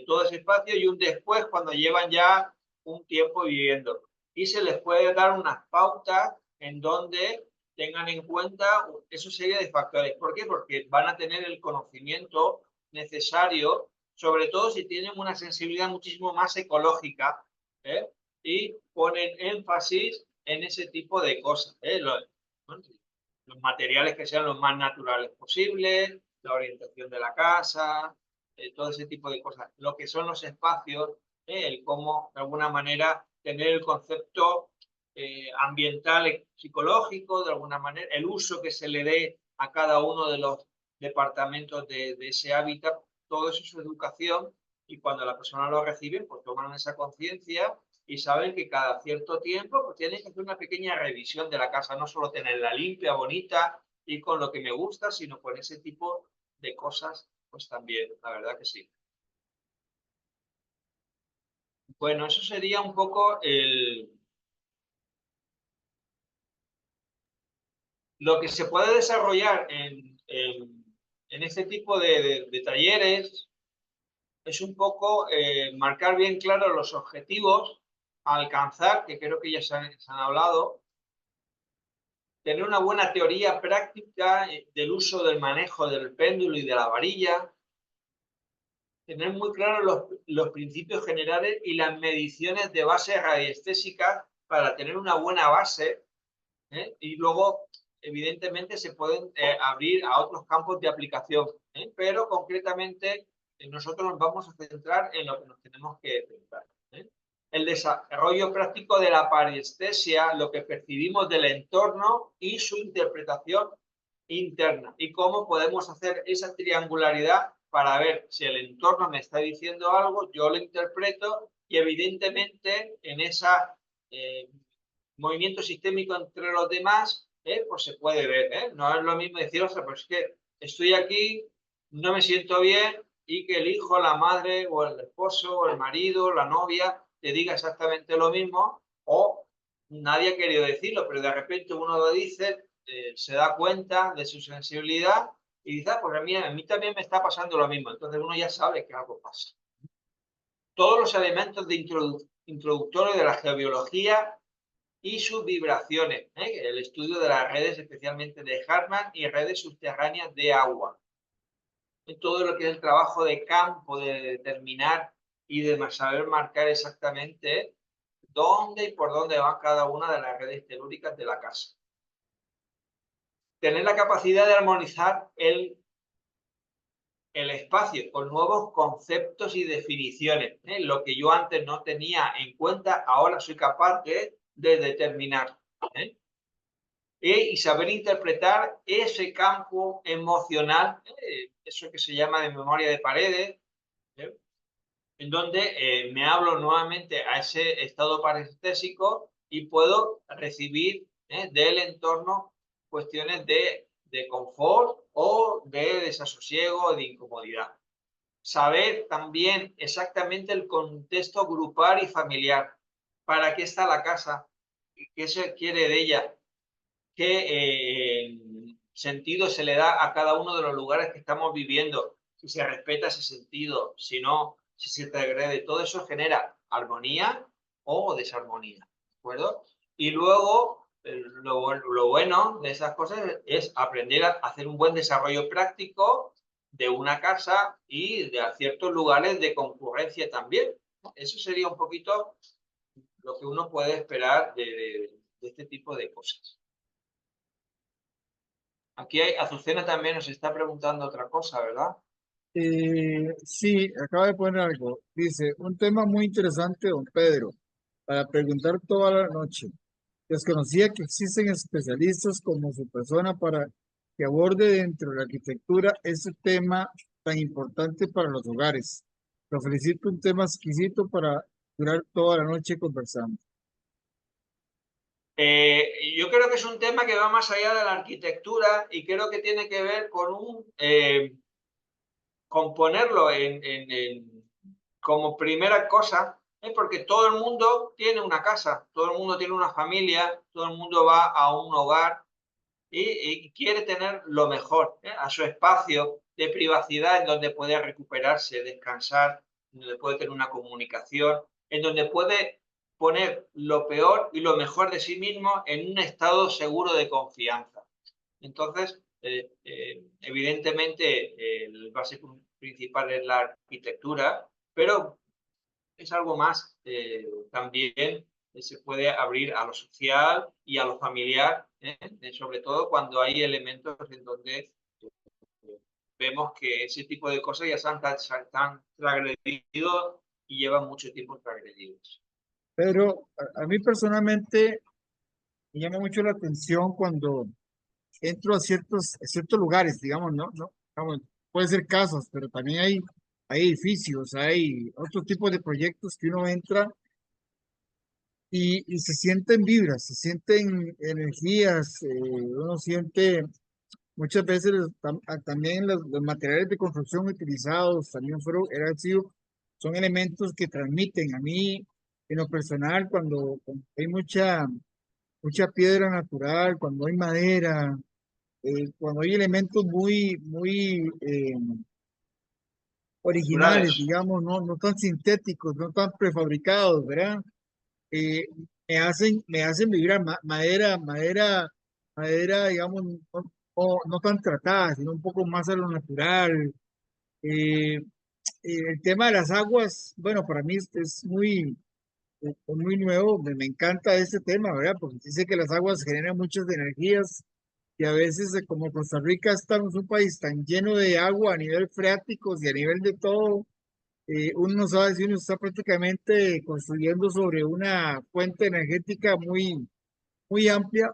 todo ese espacio y un después cuando llevan ya un tiempo viviendo. Y se les puede dar unas pautas en donde tengan en cuenta esa serie de factores. ¿Por qué? Porque van a tener el conocimiento necesario, sobre todo si tienen una sensibilidad muchísimo más ecológica, ¿eh? Y ponen énfasis en ese tipo de cosas, los materiales que sean los más naturales posibles, la orientación de la casa, todo ese tipo de cosas. Lo que son los espacios, el cómo de alguna manera tener el concepto ambiental, psicológico, de alguna manera, el uso que se le dé a cada uno de los departamentos de ese hábitat, todo eso es educación y cuando la persona lo recibe, pues toman esa conciencia y saben que cada cierto tiempo pues tienen que hacer una pequeña revisión de la casa, no solo tenerla limpia, bonita y con lo que me gusta, sino con ese tipo de cosas, pues también, la verdad que sí. Bueno, eso sería un poco lo que se puede desarrollar en este tipo de talleres es un poco marcar bien claro los objetivos a alcanzar, que creo que ya se han hablado, tener una buena teoría práctica del uso del manejo del péndulo y de la varilla, tener muy claros los principios generales y las mediciones de base radiestésica para tener una buena base, y luego, evidentemente, se pueden abrir a otros campos de aplicación, pero concretamente nosotros nos vamos a centrar en lo que nos tenemos que centrar. El desarrollo práctico de la parestesia, lo que percibimos del entorno y su interpretación interna y cómo podemos hacer esa triangularidad para ver si el entorno me está diciendo algo, yo lo interpreto y evidentemente en esa movimiento sistémico entre los demás, pues se puede ver. No es lo mismo decir, o sea, pues es que estoy aquí, no me siento bien y que el hijo, la madre o el esposo o el marido, la novia te diga exactamente lo mismo o nadie ha querido decirlo, pero de repente uno lo dice, se da cuenta de su sensibilidad y dice, pues a mí también me está pasando lo mismo. Entonces uno ya sabe que algo pasa. Todos los elementos de introductorios de la geobiología y sus vibraciones, el estudio de las redes, especialmente de Hartmann y redes subterráneas de agua. Todo lo que es el trabajo de campo, de determinar y de saber marcar exactamente dónde y por dónde va cada una de las redes telúricas de la casa. Tener la capacidad de armonizar el espacio con nuevos conceptos y definiciones. Lo que yo antes no tenía en cuenta, ahora soy capaz de determinar. Y saber interpretar ese campo emocional, eso que se llama de memoria de paredes, ¿eh? En donde me hablo nuevamente a ese estado parestésico y puedo recibir del entorno cuestiones de confort o de desasosiego o de incomodidad. Saber también exactamente el contexto grupal y familiar, para qué está la casa, qué se quiere de ella, qué sentido se le da a cada uno de los lugares que estamos viviendo, si se respeta ese sentido, si no, si se transgrede. Todo eso genera armonía o desarmonía, ¿de acuerdo? Y luego lo bueno de esas cosas es aprender a hacer un buen desarrollo práctico de una casa y de ciertos lugares de concurrencia también, ¿no? Eso sería un poquito lo que uno puede esperar de este tipo de cosas. Aquí Azucena también nos está preguntando otra cosa, ¿verdad? Sí, acaba de poner algo. Dice, un tema muy interesante, don Pedro, para preguntar toda la noche. Desconocía que existen especialistas como su persona para que aborde dentro de la arquitectura ese tema tan importante para los hogares. Lo felicito, un tema exquisito para durar toda la noche conversando. Yo creo que es un tema que va más allá de la arquitectura y creo que tiene que ver con ponerlo como primera cosa, porque todo el mundo tiene una casa, todo el mundo tiene una familia, todo el mundo va a un hogar y quiere tener lo mejor, a su espacio de privacidad en donde puede recuperarse, descansar, en donde puede tener una comunicación, en donde puede poner lo peor y lo mejor de sí mismo en un estado seguro de confianza. Entonces, evidentemente, el base principal es la arquitectura, pero es algo más. También se puede abrir a lo social y a lo familiar, sobre todo cuando hay elementos en donde vemos que ese tipo de cosas ya están transgredidos y llevan mucho tiempo transgredidos. Pero a mí personalmente me llama mucho la atención cuando entro a ciertos lugares, digamos, no, digamos, puede ser casas, pero también hay edificios, hay otros tipos de proyectos que uno entra y se sienten vibras, se sienten energías, uno siente muchas veces también los materiales de construcción utilizados también son elementos que transmiten a mí en lo personal cuando hay mucha piedra natural, cuando hay madera, cuando hay elementos muy originales, Naturales. digamos, no tan sintéticos, no tan prefabricados, ¿verdad? eh, me hacen vivir a madera, digamos, no tan tratada, sino un poco más a lo natural. Eh, el tema de las aguas, bueno, para mí es muy nuevo, me encanta este tema, ¿verdad? Porque dice que las aguas generan muchas energías y a veces, como Costa Rica estamos un país tan lleno de agua a nivel freáticos y a nivel de todo, uno no sabe si uno está prácticamente construyendo sobre una fuente energética muy amplia.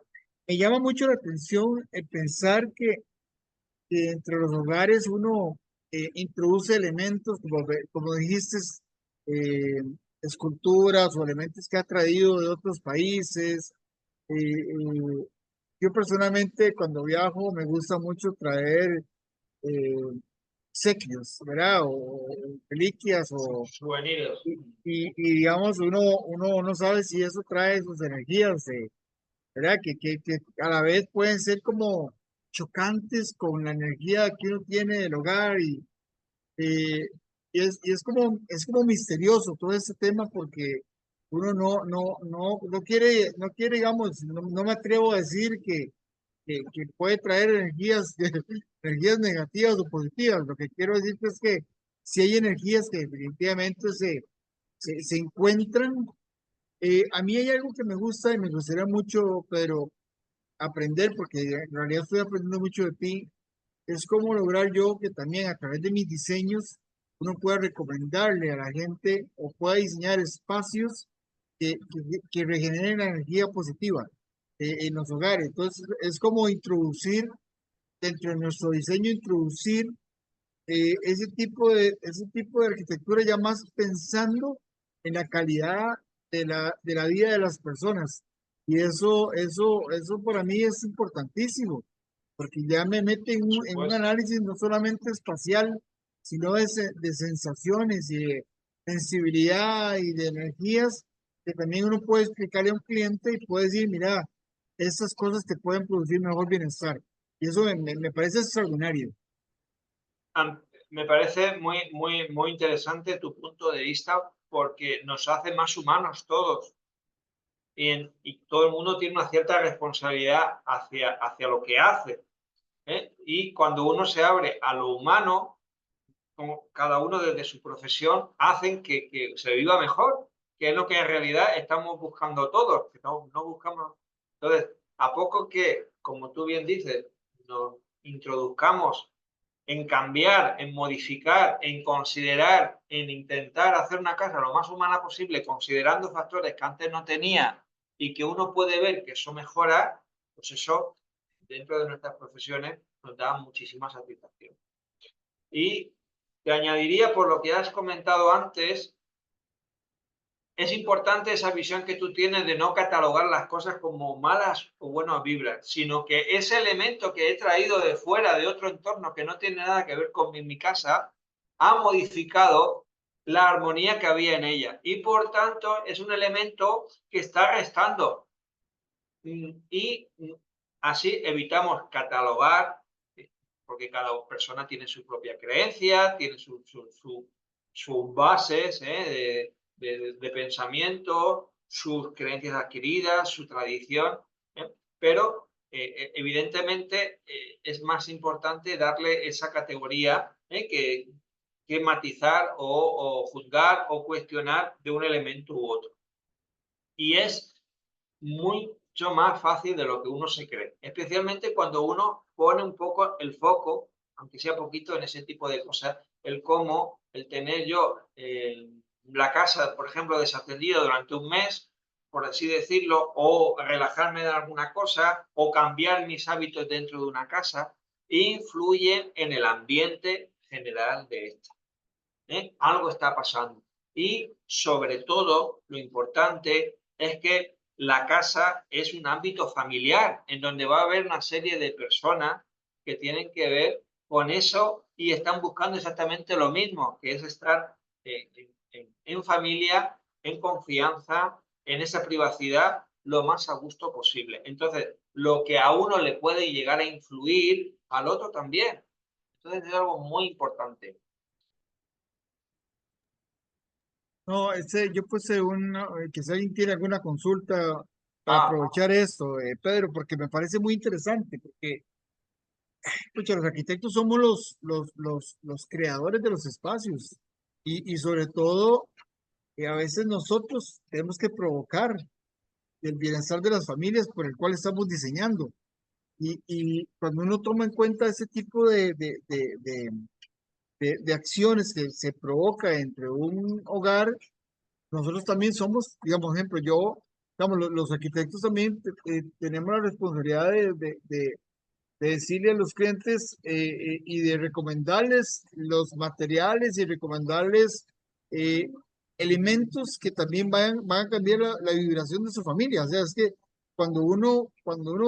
Me llama mucho la atención el pensar que entre los hogares uno introduce elementos, como dijiste, eh, esculturas o elementos que ha traído de otros países. Yo personalmente cuando viajo me gusta mucho traer eh, obsequios, ¿verdad? O reliquias Souvenirs. y digamos, uno no sabe si eso trae sus energías, ¿verdad? Que a la vez pueden ser como chocantes con la energía que uno tiene del hogar eh, y es como misterioso todo este tema porque uno no quiere, digamos, no me atrevo a decir que puede traer energías, energías negativas o positivas. Lo que quiero decir es que si hay energías que definitivamente se encuentran. A mí hay algo que me gusta y me gustaría mucho, pero aprender, porque en realidad estoy aprendiendo mucho de ti, es cómo lograr yo que también a través de mis diseños uno pueda recomendarle a la gente o pueda diseñar espacios que regeneren la energía positiva en los hogares. Entonces, es como introducir dentro de nuestro diseño, introducir ese tipo de arquitectura ya más pensando en la calidad de la vida de las personas. Y eso para mí es importantísimo, porque ya me mete en un Pues análisis no solamente espacial, sino de sensaciones y de sensibilidad y de energías que también uno puede explicarle a un cliente y puede decir, mira, estas cosas te pueden producir mejor bienestar. Y eso me parece extraordinario. me parece muy interesante tu punto de vista porque nos hace más humanos todos. y todo el mundo tiene una cierta responsabilidad hacia lo que hace, ¿eh? Y cuando uno se abre a lo humano, como cada uno desde su profesión, hacen que se viva mejor, que es lo que en realidad estamos buscando todos, que no buscamos. Entonces, a poco que, como tú bien dices, nos introduzcamos en cambiar, en modificar, en considerar, en intentar hacer una casa lo más humana posible, considerando factores que antes no tenía y que uno puede ver que eso mejora, pues eso, dentro de nuestras profesiones, nos da muchísima satisfacción. Y te añadiría, por lo que has comentado antes, es importante esa visión que tú tienes de no catalogar las cosas como malas o buenas vibras, sino que ese elemento que he traído de fuera, de otro entorno que no tiene nada que ver con mi casa, ha modificado la armonía que había en ella. Y por tanto, es un elemento que está restando. Y así evitamos catalogar, porque cada persona tiene su propia creencia, tiene sus bases, de pensamiento, sus creencias adquiridas, su tradición, pero evidentemente es más importante darle esa categoría que matizar o juzgar o cuestionar de un elemento u otro. Y es mucho más fácil de lo que uno se cree, especialmente cuando uno pone un poco el foco, aunque sea poquito, en ese tipo de cosas, el cómo, el tener yo la casa, por ejemplo, desatendida durante un mes, por así decirlo, o relajarme de alguna cosa, o cambiar mis hábitos dentro de una casa, influyen en el ambiente general de esta. Algo está pasando. Y sobre todo, lo importante es que la casa es un ámbito familiar, en donde va a haber una serie de personas que tienen que ver con eso y están buscando exactamente lo mismo, que es estar en familia, en confianza, en esa privacidad, lo más a gusto posible. Entonces, lo que a uno le puede llegar a influir, al otro también. Entonces, es algo muy importante. No, yo puse que si alguien tiene alguna consulta para Ah, aprovechar esto, Pedro, porque me parece muy interesante, porque pucha, los arquitectos somos los creadores de los espacios y sobre todo, a veces nosotros tenemos que provocar el bienestar de las familias por el cual estamos diseñando. Y cuando uno toma en cuenta ese tipo de acciones que se provoca entre un hogar, nosotros también somos, digamos, ejemplo, digamos, los arquitectos también tenemos la responsabilidad de decirle a los clientes y de recomendarles los materiales y recomendarles eh, elementos que también van a cambiar la vibración de su familia. O sea, es que cuando uno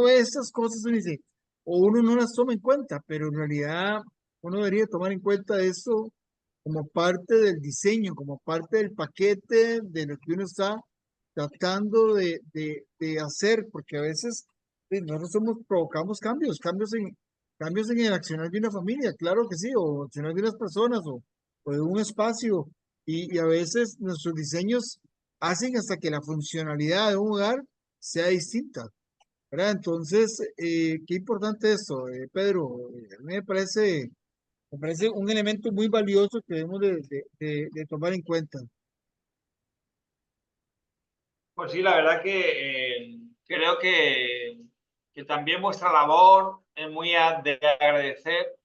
ve estas cosas, uno dice, o uno no las toma en cuenta, pero en realidad uno debería tomar en cuenta esto como parte del diseño, como parte del paquete de lo que uno está tratando de hacer, porque a veces nosotros provocamos cambios en el accionar de una familia, claro que sí, o accionar de unas personas, o de un espacio, y a veces nuestros diseños hacen hasta que la funcionalidad de un hogar sea distinta, ¿verdad? Entonces, qué importante esto, Pedro, a mí me parece un elemento muy valioso que debemos de tomar en cuenta. pues sí, la verdad que creo que también vuestra labor es muy de agradecer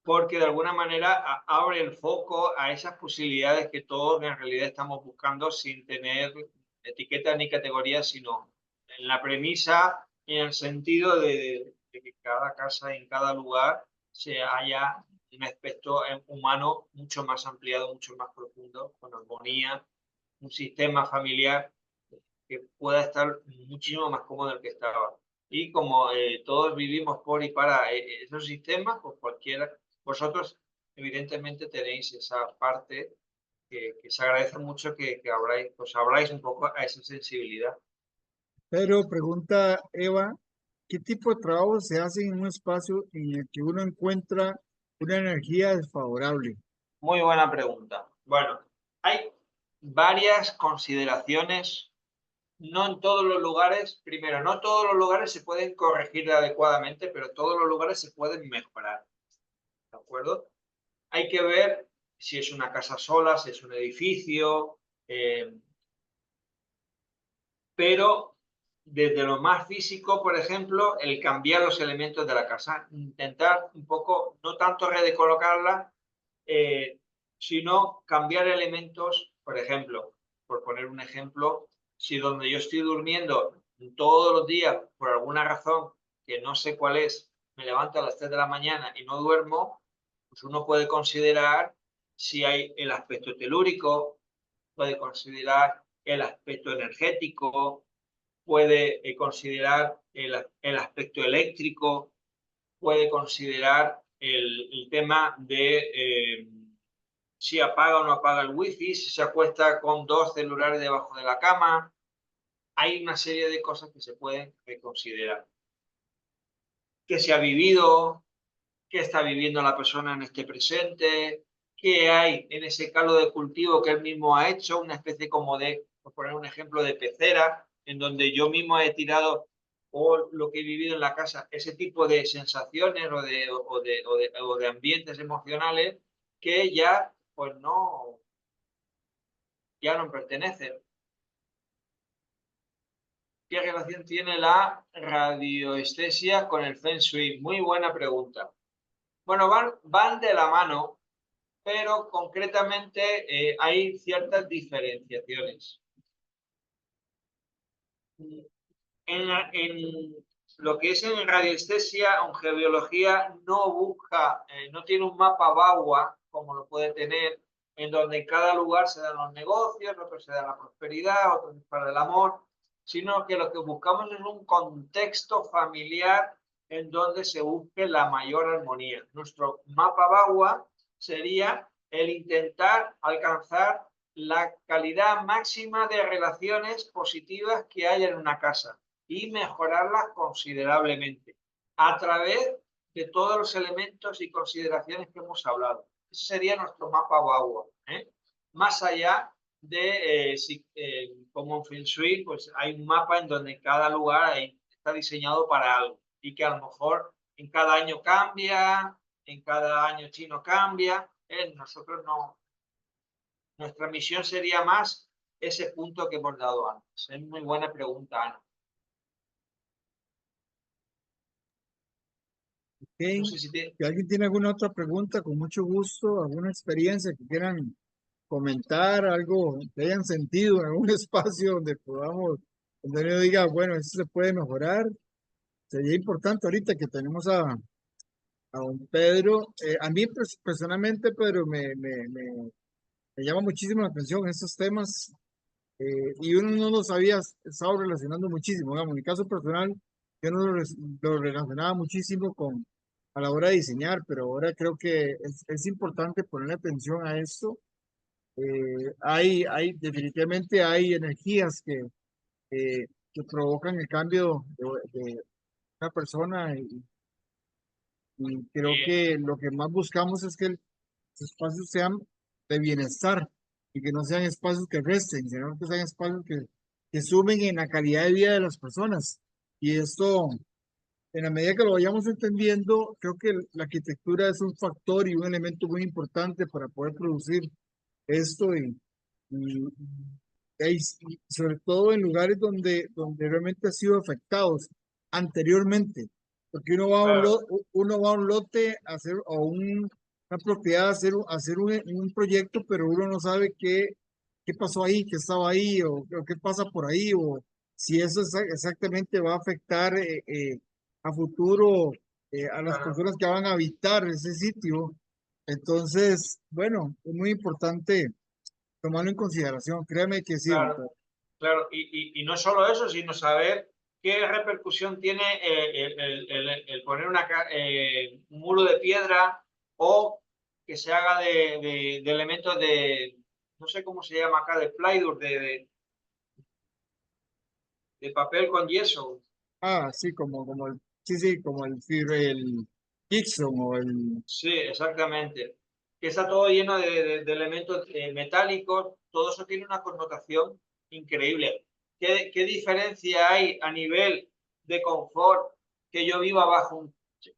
porque de alguna manera abre el foco a esas posibilidades que todos en realidad estamos buscando sin tener etiquetas ni categorías, sino en la premisa y en el sentido de que cada casa en cada lugar se haya un aspecto humano mucho más ampliado, mucho más profundo, con armonía, un sistema familiar que pueda estar muchísimo más cómodo del que estaba. Y como todos vivimos por y para esos sistemas, pues cualquiera, vosotros evidentemente tenéis esa parte que se agradece mucho que abráis, pues abráis un poco a esa sensibilidad. Pero pregunta Eva, ¿qué tipo de trabajo se hace en un espacio en el que uno encuentra una energía desfavorable? Muy buena pregunta. Bueno, hay varias consideraciones. No en todos los lugares, primero, no todos los lugares se pueden corregir adecuadamente, pero todos los lugares se pueden mejorar, ¿de acuerdo? Hay que ver si es una casa sola, si es un edificio, pero desde lo más físico, por ejemplo, el cambiar los elementos de la casa, intentar un poco, no tanto redecolocarla, eh, sino cambiar elementos, por ejemplo, por poner un ejemplo, si donde yo estoy durmiendo todos los días, por alguna razón que no sé cuál es, me levanto a las 3 de la mañana y no duermo, pues uno puede considerar si hay el aspecto telúrico, puede considerar el aspecto energético, puede considerar el aspecto eléctrico, puede considerar el tema de si apaga o no apaga el wifi, si se acuesta con 2 celulares debajo de la cama. Hay una serie de cosas que se pueden reconsiderar. ¿Qué se ha vivido? ¿Qué está viviendo la persona en este presente? ¿Qué hay en ese caldo de cultivo que él mismo ha hecho? Una especie como de, por poner un ejemplo, de pecera, en donde yo mismo he tirado o lo que he vivido en la casa, ese tipo de sensaciones o de ambientes emocionales que ya, pues no, ya no pertenecen. ¿Qué relación tiene la radioestesia con el Feng Shui? Muy buena pregunta. Bueno, van de la mano, pero concretamente hay ciertas diferenciaciones. En lo que es en radiestesia o en geobiología no busca, no tiene un mapa BAWA como lo puede tener, en donde en cada lugar se dan los negocios, otros se da la prosperidad, otros para el amor, sino que lo que buscamos es un contexto familiar en donde se busque la mayor armonía. Nuestro mapa BAWA sería el intentar alcanzar la calidad máxima de relaciones positivas que hay en una casa y mejorarlas considerablemente a través de todos los elementos y consideraciones que hemos hablado. Ese sería nuestro mapa BAWA. Más allá de como en Feng Shui, pues hay un mapa en donde cada lugar está diseñado para algo y que a lo mejor en cada año cambia, en cada año chino cambia. Nosotros no. Nuestra misión sería más ese punto que hemos dado antes. Es muy buena pregunta, Ana. No Ok. sé si te... Si alguien tiene alguna otra pregunta, con mucho gusto, alguna experiencia que quieran comentar, algo que hayan sentido en algún espacio donde podamos, donde uno diga, bueno, eso se puede mejorar. Sería importante ahorita que tenemos a don Pedro. A mí personalmente, Pedro, me llama muchísimo la atención estos temas y uno no los había estado relacionando muchísimo. Digamos, en mi caso personal, yo no lo relacionaba muchísimo con a la hora de diseñar, pero ahora creo que es importante poner atención a esto. Definitivamente hay energías que provocan el cambio de una persona y creo eh, que lo que más buscamos es que los espacios sean de bienestar y que no sean espacios que resten, sino que sean espacios que sumen en la calidad de vida de las personas. Y esto, en la medida que lo vayamos entendiendo, creo que la arquitectura es un factor y un elemento muy importante para poder producir esto y, y sobre todo en lugares donde realmente ha sido afectados anteriormente, porque claro, uno va a un lote a hacer, o una propiedad a hacer un proyecto, pero uno no sabe qué pasó ahí, qué estaba ahí, o qué pasa por ahí, o si eso exactamente va a afectar a futuro a las claro, personas que van a habitar ese sitio. Entonces, bueno, es muy importante tomarlo en consideración. Créame que sí, don claro, Pedro. claro. Y no solo eso, sino saber qué repercusión tiene el poner un muro de piedra o que se haga de elementos de, no sé cómo se llama acá, de plywood, de papel con yeso. Ah, sí, sí, como el Gibson o el, Sí, exactamente. que está todo lleno de elementos metálicos, todo eso tiene una connotación increíble. ¿Qué diferencia hay a nivel de confort que yo viva bajo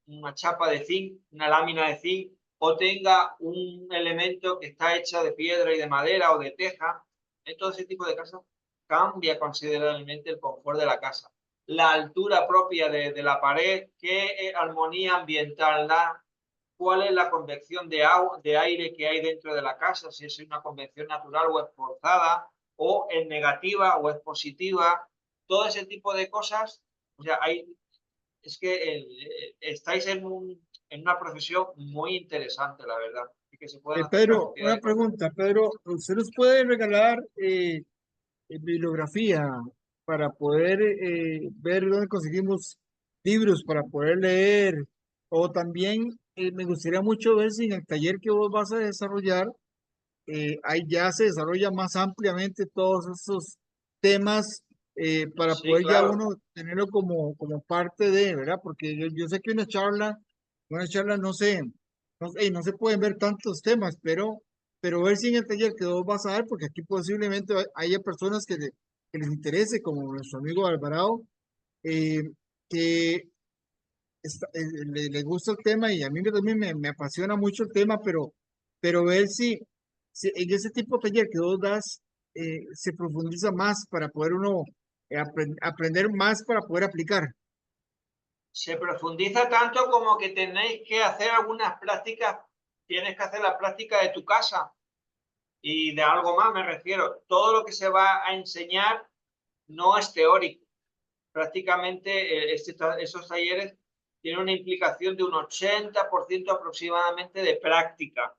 una chapa de zinc, una lámina de zinc, o tenga un elemento que está hecho de piedra y de madera o de teja? En todo ese tipo de casas cambia considerablemente el confort de la casa. La altura propia de la pared, qué armonía ambiental da, cuál es la convección de aire que hay dentro de la casa, si es una convección natural o es forzada, o es negativa o es positiva, todo ese tipo de cosas. O sea, es que estáis en una profesión muy interesante, la verdad, y que se pueden hacer una Pedro, cantidad una de cosas. pregunta, Pedro, ¿usted nos puede regalar bibliografía para poder ver dónde conseguimos libros para poder leer? O también me gustaría mucho ver si en el taller que vos vas a desarrollar, ahí ya se desarrolla más ampliamente todos esos temas para Sí, poder ya claro. uno tenerlo como parte de, ¿verdad? Porque yo sé que una charla no se pueden ver tantos temas, pero ver si en el taller que vos vas a dar, porque aquí posiblemente haya personas que les interese, como nuestro amigo Alvarado, eh, que le gusta el tema y a mí también me apasiona mucho el tema, pero ver si en ese tipo de taller que vos das se profundiza más para poder uno aprender más para poder aplicar. Se profundiza tanto como que tenéis que hacer algunas prácticas, tienes que hacer la práctica de tu casa y de algo más me refiero. Todo lo que se va a enseñar no es teórico. Prácticamente esos talleres tienen una implicación de un 80% aproximadamente de práctica,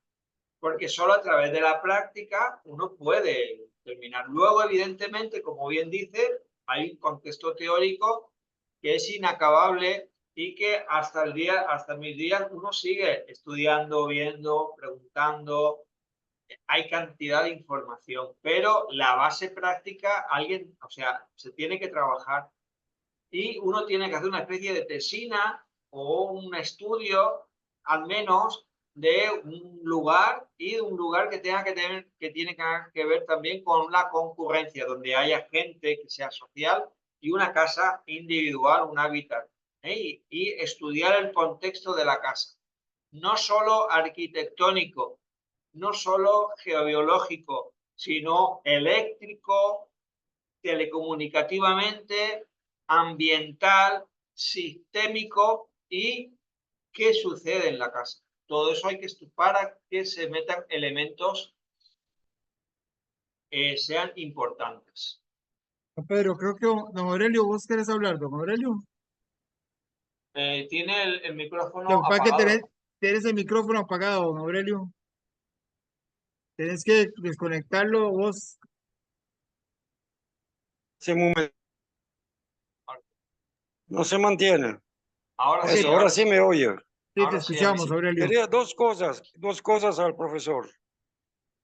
porque solo a través de la práctica uno puede terminar. Luego, evidentemente, como bien dice, hay un contexto teórico que es inacabable y que hasta mis días uno sigue estudiando, viendo, preguntando. Hay cantidad de información, pero la base práctica, o sea, se tiene que trabajar y uno tiene que hacer una especie de tesina o un estudio, al menos, de un lugar y de un lugar que tiene que ver también con la concurrencia, donde haya gente que sea social y una casa individual, un hábitat, y estudiar el contexto de la casa, no solo arquitectónico, no solo geobiológico, sino eléctrico, telecomunicativamente, ambiental, sistémico y qué sucede en la casa. Todo eso hay que estudiar para que se metan elementos sean importantes. Don Pedro, creo que don Aurelio, vos querés hablar, don Aurelio. Tiene el Lo micrófono que pasa es que apagado. tenés el micrófono apagado, don Aurelio. Tenés que desconectarlo vos. Ese momento no se mantiene. Ok, Eso, ahora sí me oye. sí, te A mí escuchamos, sí. Aurelio. Quería dos cosas al profesor.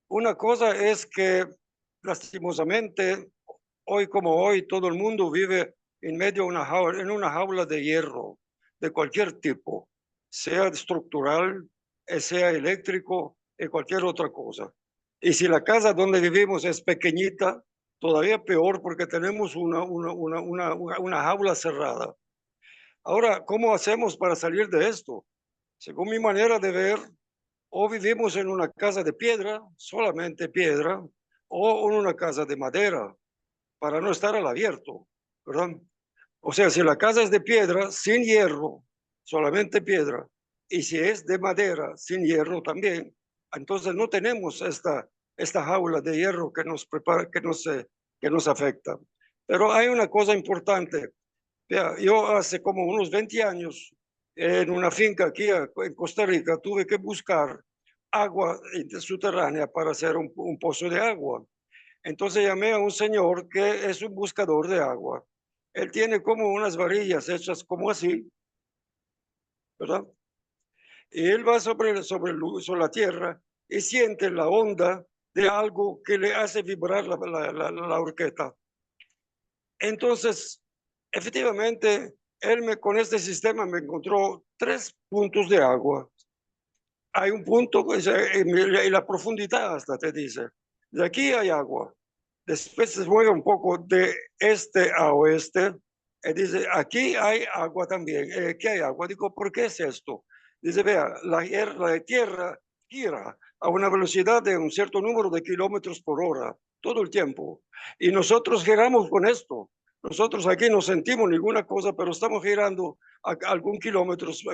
Una cosa es que lastimosamente, hoy como hoy, todo el mundo vive en medio de en una jaula de hierro, de cualquier tipo, sea estructural, sea eléctrico, y cualquier otra cosa. Y si la casa donde vivimos es pequeñita, todavía peor porque tenemos una jaula cerrada. Ahora, ¿cómo hacemos para salir de esto? Según mi manera de ver, o vivimos en una casa de piedra, solamente piedra, o en una casa de madera, para no estar al abierto, ¿verdad? O sea, si la casa es de piedra, sin hierro, solamente piedra, y si es de madera, sin hierro también, entonces no tenemos esta jaula de hierro que nos prepara, que nos afecta. Pero hay una cosa importante. Vea, yo hace como unos 20 años, en una finca aquí en Costa Rica, tuve que buscar agua subterránea para hacer un pozo de agua. Entonces llamé a un señor que es un buscador de agua. Él tiene como unas varillas hechas como así, ¿verdad? Y él va sobre la tierra y siente la onda de algo que le hace vibrar la horqueta. Entonces, efectivamente, con este sistema me encontró 3 puntos de agua hay un punto y la profundidad hasta te dice, de aquí hay agua. Después se mueve un poco de este a oeste y dice, aquí hay agua también. Aquí hay agua. Digo, ¿por qué es esto? Dice, vea, la tierra gira a una velocidad de un cierto número de kilómetros por hora todo el tiempo. Y nosotros giramos con esto. Nosotros aquí no sentimos ninguna cosa, pero estamos girando a algún kilómetros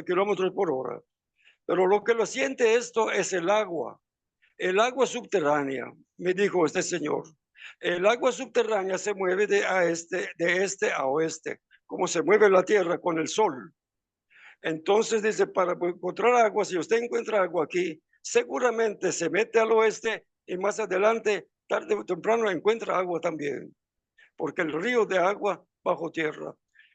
por hora. Pero lo que lo siente esto es el agua subterránea, me dijo este señor. El agua subterránea se mueve de este a oeste, como se mueve la tierra con el sol. Entonces dice, para encontrar agua, si usted encuentra agua aquí, seguramente se mete al oeste y más adelante, tarde o temprano, encuentra agua también, porque el río de agua bajo tierra.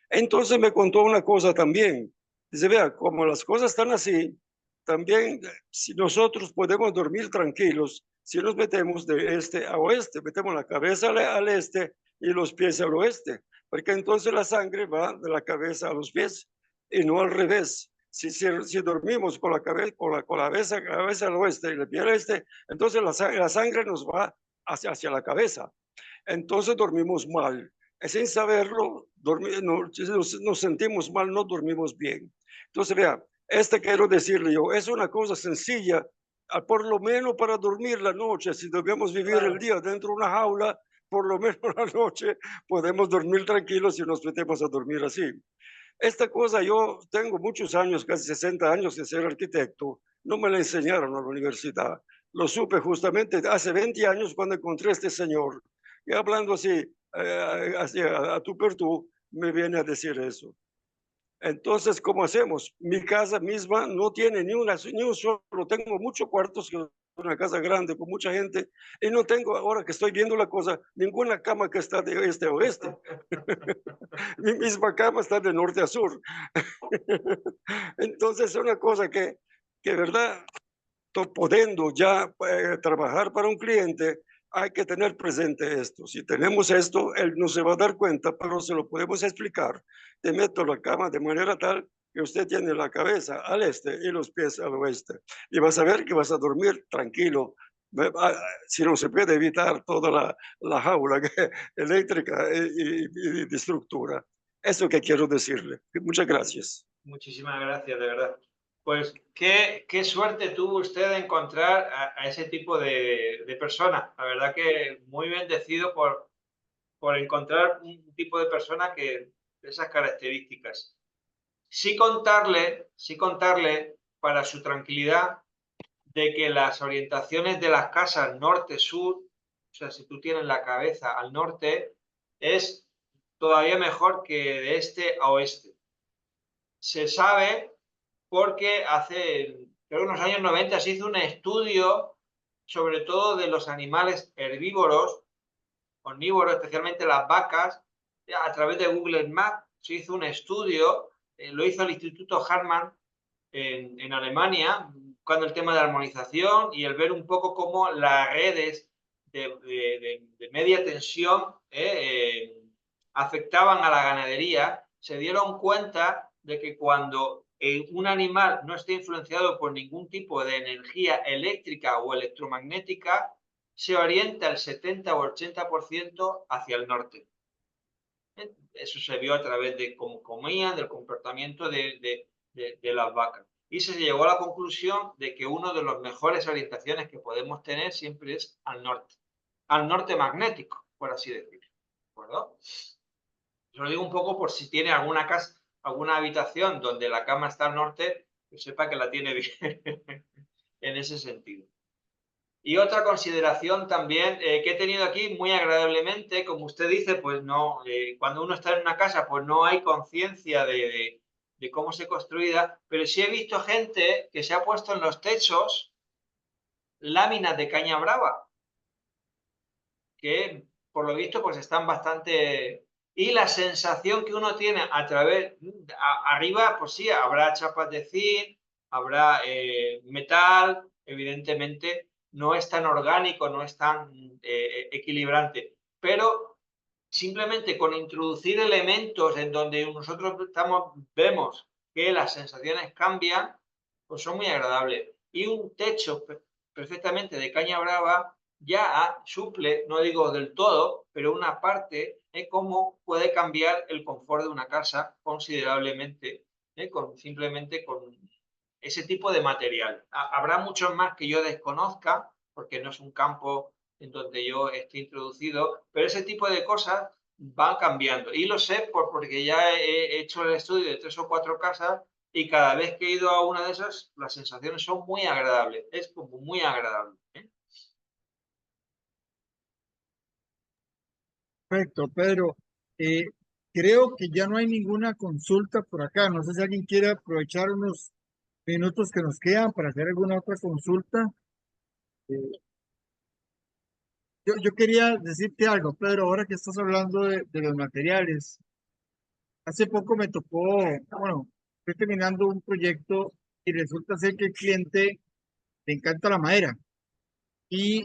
Entonces me contó una cosa también. Dice, vea, como las cosas están así, también si nosotros podemos dormir tranquilos, si nos metemos de este a oeste, metemos la cabeza al este y los pies al oeste, porque entonces la sangre va de la cabeza a los pies y no al revés. Si dormimos con la cabeza al oeste y el pie al este, entonces la sangre nos va hacia la cabeza. Entonces dormimos mal. Sin saberlo, nos sentimos mal, no dormimos bien. Entonces, vea, quiero decirle yo, es una cosa sencilla, por lo menos para dormir la noche, si debemos vivir el día dentro de una jaula, por lo menos la noche podemos dormir tranquilos si nos metemos a dormir así. Esta cosa yo tengo muchos años, casi 60 años de ser arquitecto, no me la enseñaron a la universidad. Lo supe justamente hace 20 años cuando encontré a este señor. Y hablando así, a tú per tú, me viene a decir eso. Entonces, ¿cómo hacemos? Mi casa misma no tiene ni un solo, tengo muchos cuartos, una casa grande con mucha gente, y no tengo, ahora que estoy viendo la cosa, ninguna cama que está de este a oeste. Mi misma cama está de norte a sur. Entonces, es una cosa que verdad, podendo ya trabajar para un cliente, hay que tener presente esto. Si tenemos esto, él no se va a dar cuenta, pero se lo podemos explicar. Te meto la cama de manera tal que usted tiene la cabeza al este y los pies al oeste. Y vas a ver que vas a dormir tranquilo. Si no se puede evitar toda la jaula eléctrica y de estructura. Eso que quiero decirle. Muchas gracias. Muchísimas gracias, de verdad. Pues qué suerte tuvo usted de encontrar a ese tipo de personas. La verdad que muy bendecido por encontrar un tipo de persona de esas características. Sí contarle, para su tranquilidad, de que las orientaciones de las casas norte-sur, o sea, si tú tienes la cabeza al norte, es todavía mejor que de este a oeste. Se sabe porque creo, en los años 90 se hizo un estudio, sobre todo de los animales herbívoros, omnívoros, especialmente las vacas, a través de Google Maps. Se hizo un estudio, lo hizo el Instituto Hartmann en Alemania, buscando el tema de armonización y el ver un poco cómo las redes de media tensión afectaban a la ganadería. Se dieron cuenta de que cuando un animal no esté influenciado por ningún tipo de energía eléctrica o electromagnética, se orienta el 70 o 80% hacia el norte. Eso se vio a través de cómo comían, del comportamiento de las vacas. Y se llegó a la conclusión de que una de las mejores orientaciones que podemos tener siempre es al norte magnético, por así decirlo. ¿De acuerdo? Os lo digo un poco por si tiene alguna casa, alguna habitación donde la cama está al norte, que sepa que la tiene bien en ese sentido. Y otra consideración también que he tenido aquí muy agradablemente, como usted dice, pues no, cuando uno está en una casa, pues no hay conciencia de cómo se construida, pero sí he visto gente que se ha puesto en los techos láminas de caña brava, que por lo visto pues están bastante... Y la sensación que uno tiene arriba, pues sí, habrá chapas de zinc, habrá metal, evidentemente, no es tan orgánico, no es tan equilibrante, pero simplemente con introducir elementos en donde nosotros vemos que las sensaciones cambian, pues son muy agradables. y un techo perfectamente de caña brava ya suple, no digo del todo, pero una parte de cómo puede cambiar el confort de una casa considerablemente, simplemente con ese tipo de material. Habrá muchos más que yo desconozca, porque no es un campo en donde yo esté introducido, pero ese tipo de cosas van cambiando. Y lo sé porque ya he hecho el estudio de 3 o 4 casas y cada vez que he ido a una de esas, las sensaciones son muy agradables. Es como muy agradable, ¿eh? Perfecto, Pedro. Eh, Creo que ya no hay ninguna consulta por acá. No sé si alguien quiere aprovechar unos minutos que nos quedan para hacer alguna otra consulta. Eh, yo quería decirte algo, Pedro, ahora que estás hablando de los materiales. Hace poco me tocó, bueno, estoy terminando un proyecto y resulta ser que el cliente le encanta la madera y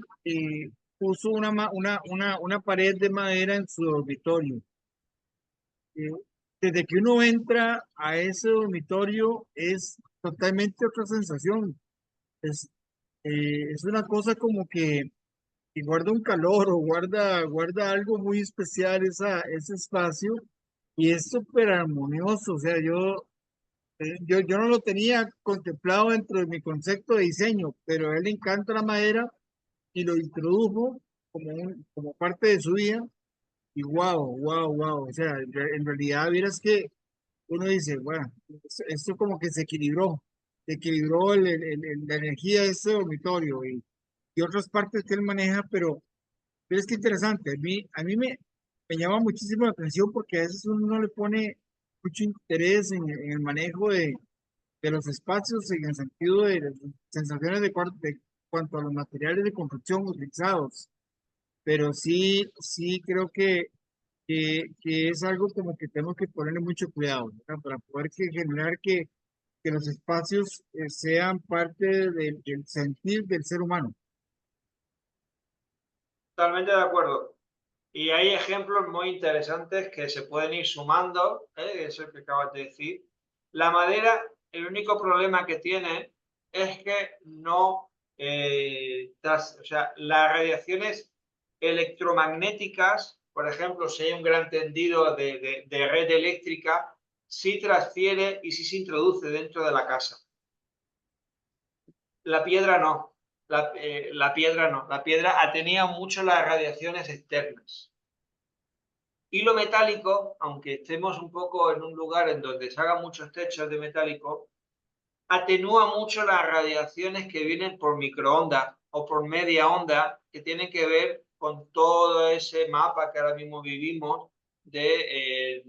puso una pared de madera en su dormitorio. Eh, Desde que uno entra a ese dormitorio es totalmente otra sensación. Es, es una cosa como que guarda un calor o guarda algo muy especial ese espacio y es súper armonioso. O sea, yo no lo tenía contemplado dentro de mi concepto de diseño, pero a él le encanta la madera y lo introdujo como parte de su vida. Y wow. O sea, en realidad, vieras que uno dice, bueno, esto como que se equilibró la energía de ese dormitorio y otras partes que él maneja, pero es que interesante. A mí me llama muchísimo la atención porque a veces uno no le pone mucho interés en el manejo de los espacios en el sentido de las sensaciones de cuanto a los materiales de construcción utilizados. Pero sí creo que es algo como que tenemos que ponerle mucho cuidado, ¿verdad? Para poder generar que los espacios sean parte del sentir del ser humano. Totalmente de acuerdo. Y hay ejemplos muy interesantes que se pueden ir sumando, eso que acabas de decir. La madera, el único problema que tiene es que no, o sea, las radiaciones electromagnéticas, por ejemplo, si hay un gran tendido de red eléctrica, sí transfiere y sí se introduce dentro de la casa. La piedra no, la piedra no, la piedra atenúa mucho las radiaciones externas. Y lo metálico, aunque estemos un poco en un lugar en donde se hagan muchos techos de metálico, atenúa mucho las radiaciones que vienen por microondas o por media onda, que tienen que ver con todo ese mapa que ahora mismo vivimos de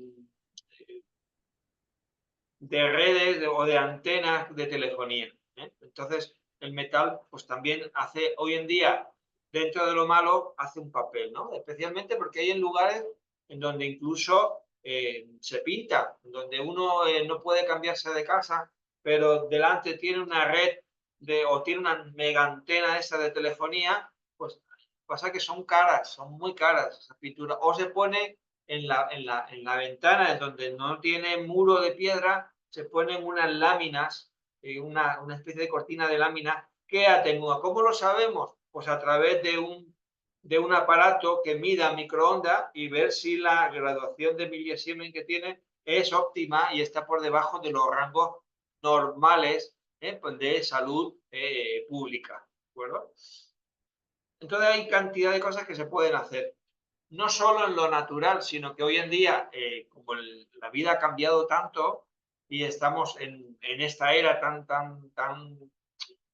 redes o de antenas de telefonía, ¿eh? Entonces, el metal, pues también hace, hoy en día, dentro de lo malo, hace un papel, ¿no? Especialmente porque hay en lugares en donde incluso se pinta, donde uno no puede cambiarse de casa, pero delante tiene una red o tiene una mega antena esa de telefonía, pues pasa que son caras, son muy caras esas pinturas. O se pone en la ventana, donde no tiene muro de piedra, se ponen unas láminas, una especie de cortina de láminas que atenúa. ¿Cómo lo sabemos? Pues a través de un aparato que mida microondas y ver si la graduación de millisiemen que tiene es óptima y está por debajo de los rangos normales, pues de salud pública. ¿De acuerdo? Entonces hay cantidad de cosas que se pueden hacer. No solo en lo natural, sino que hoy en día, como la vida ha cambiado tanto y estamos en esta era tan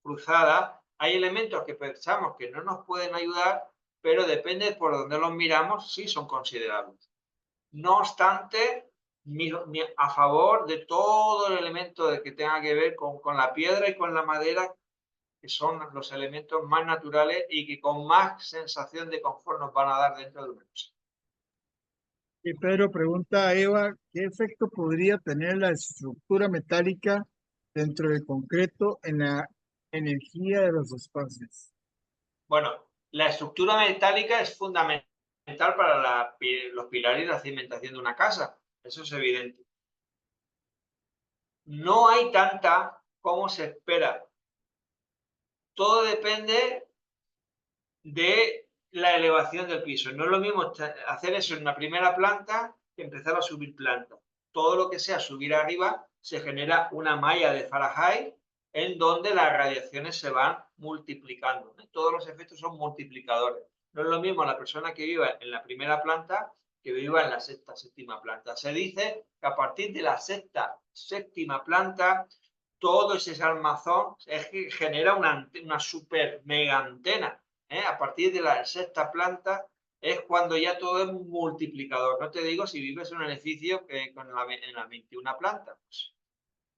cruzada, hay elementos que pensamos que no nos pueden ayudar, pero depende por donde los miramos, sí son considerables. No obstante, a favor de todo el elemento de que tenga que ver con la piedra y con la madera, que son los elementos más naturales y que con más sensación de confort nos van a dar dentro de una casa. Y Pedro pregunta a Eva, ¿qué efecto podría tener la estructura metálica dentro del concreto en la energía de los espacios? Bueno, la estructura metálica es fundamental para los pilares y la cimentación de una casa. Eso es evidente. No hay tanta como se espera. todo depende de la elevación del piso. No es lo mismo hacer eso en una primera planta que empezar a subir plantas. Todo lo que sea subir arriba se genera una malla de Fahrenheit en donde las radiaciones se van multiplicando. Todos los efectos son multiplicadores. No es lo mismo la persona que viva en la primera planta que viva en la sexta, séptima planta. Se dice que a partir de la sexta, séptima planta, todo ese armazón genera una super mega antena. A partir de la sexta planta es cuando ya todo es un multiplicador. No te digo si vives en un edificio en la 21 planta. Pues,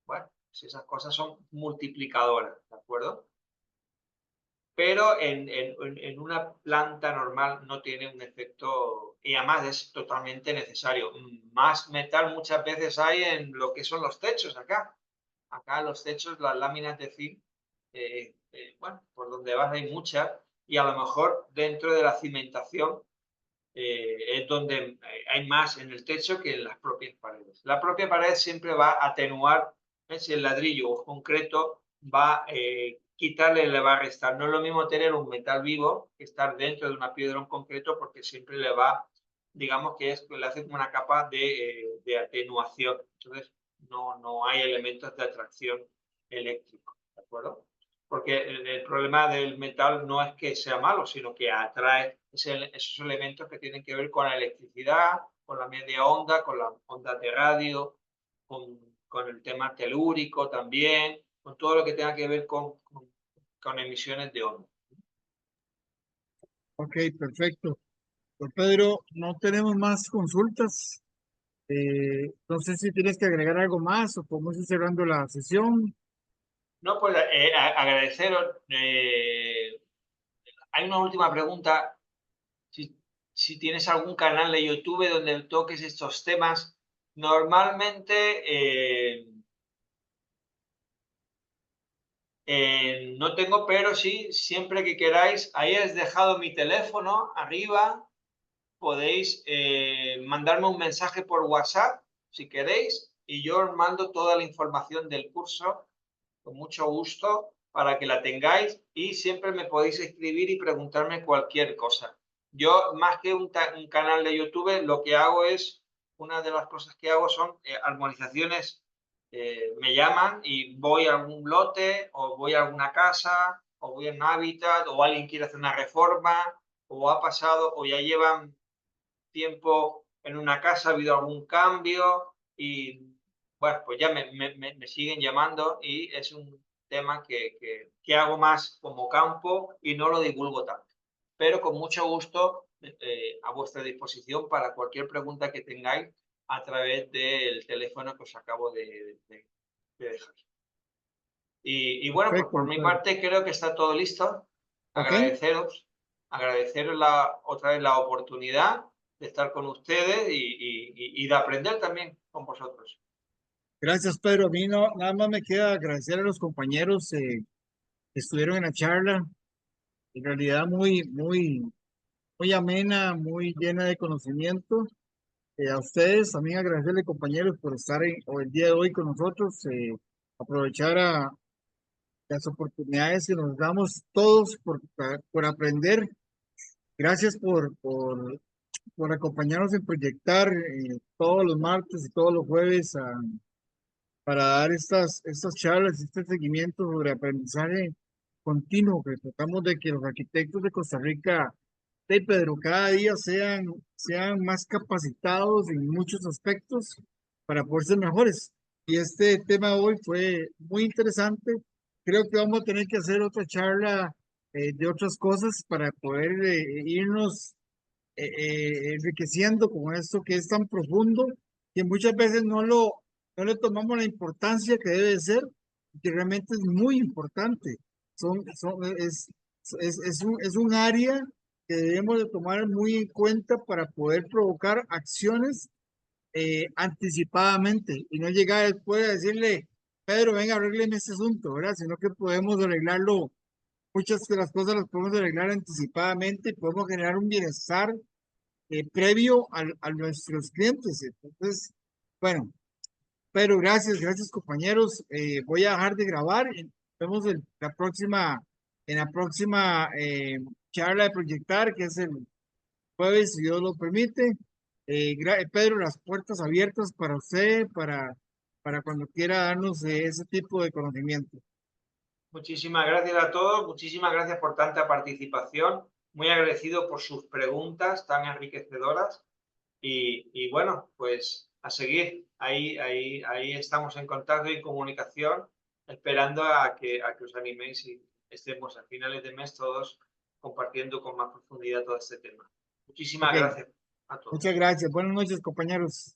bueno, pues esas cosas son multiplicadoras, ¿de acuerdo? Pero en una planta normal no tiene un efecto, y además es totalmente necesario. Más metal muchas veces hay en lo que son los techos acá. Acá los techos, las láminas de zinc, bueno, por donde vas hay muchas, y a lo mejor dentro de la cimentación es donde hay más en el techo que en las propias paredes. La propia pared siempre va a atenuar, si el ladrillo o concreto va a quitarle, le va a restar. No es lo mismo tener un metal vivo que estar dentro de una piedra en concreto, porque siempre le va, digamos que le hace como una capa de atenuación. Entonces no hay elementos de atracción eléctrico, ¿de acuerdo? Porque el problema del metal no es que sea malo, sino que atrae esos elementos que tienen que ver con la electricidad, con la media onda, con las ondas de radio, con el tema telúrico también, con todo lo que tenga que ver con emisiones de onda. Ok, perfecto. Don Pedro, no tenemos más consultas. No sé si tienes que agregar algo más o podemos ir cerrando la sesión. No, pues agradeceros. Hay una última pregunta. Si tienes algún canal de YouTube donde toques estos temas, normalmente no tengo, pero sí, siempre que queráis, ahí he dejado mi teléfono arriba, podéis mandarme un mensaje por WhatsApp si queréis y yo os mando toda la información del curso con mucho gusto para que la tengáis y siempre me podéis escribir y preguntarme cualquier cosa. Yo, más que un canal de YouTube, lo que hago es, una de las cosas que hago son armonizaciones. Me llaman y voy a algún lote o voy a alguna casa o voy a un hábitat o alguien quiere hacer una reforma o ha pasado o ya llevan tiempo en una casa, ha habido algún cambio y bueno, pues ya me siguen llamando y es un tema que hago más como campo y no lo divulgo tanto. Pero con mucho gusto a vuestra disposición para cualquier pregunta que tengáis a través del teléfono que os acabo de dejar. Y bueno, pues Perfecto, por don mi Pedro. parte creo que está todo listo. Ok, Agradeceros otra vez la oportunidad de estar con ustedes y de aprender también con vosotros. gracias, Pedro. A mí no, nada más me queda agradecer a los compañeros que estuvieron en la charla. En realidad muy amena, muy llena de conocimiento. A ustedes también agradecerle, compañeros, por estar el día de hoy con nosotros. Aprovechar las oportunidades que nos damos todos por aprender. Gracias por acompañarnos en proyectar todos los martes y todos los jueves para dar estas charlas, este seguimiento sobre aprendizaje continuo, que tratamos de que los arquitectos de Costa Rica, de Pedro, cada día sean más capacitados en muchos aspectos para poder ser mejores. Y este tema de hoy fue muy interesante. Creo que vamos a tener que hacer otra charla de otras cosas para poder irnos enriqueciendo con esto que es tan profundo que muchas veces no le tomamos la importancia que debe ser, que realmente es muy importante. Son, son, es un área que debemos de tomar muy en cuenta para poder provocar acciones anticipadamente y no llegar después a decirle, Pedro, venga, arrégleme este asunto, ¿verdad? Sino que podemos arreglarlo, muchas de las cosas las podemos arreglar anticipadamente y podemos generar un bienestar previo a nuestros clientes. Entonces, bueno, pero gracias compañeros. Voy a dejar de grabar y nos vemos en la próxima en la próxima charla de proyectar, que es el jueves, si Dios lo permite. Pedro, las puertas abiertas para usted, para cuando quiera darnos ese tipo de conocimiento. Muchísimas gracias a todos, muchísimas gracias por tanta participación, muy agradecido por sus preguntas tan enriquecedoras y bueno, pues a seguir, ahí estamos en contacto y comunicación, esperando a que os animéis y estemos a finales de mes todos compartiendo con más profundidad todo este tema. Muchísimas Ok, gracias a todos. muchas gracias. Buenas noches, compañeros.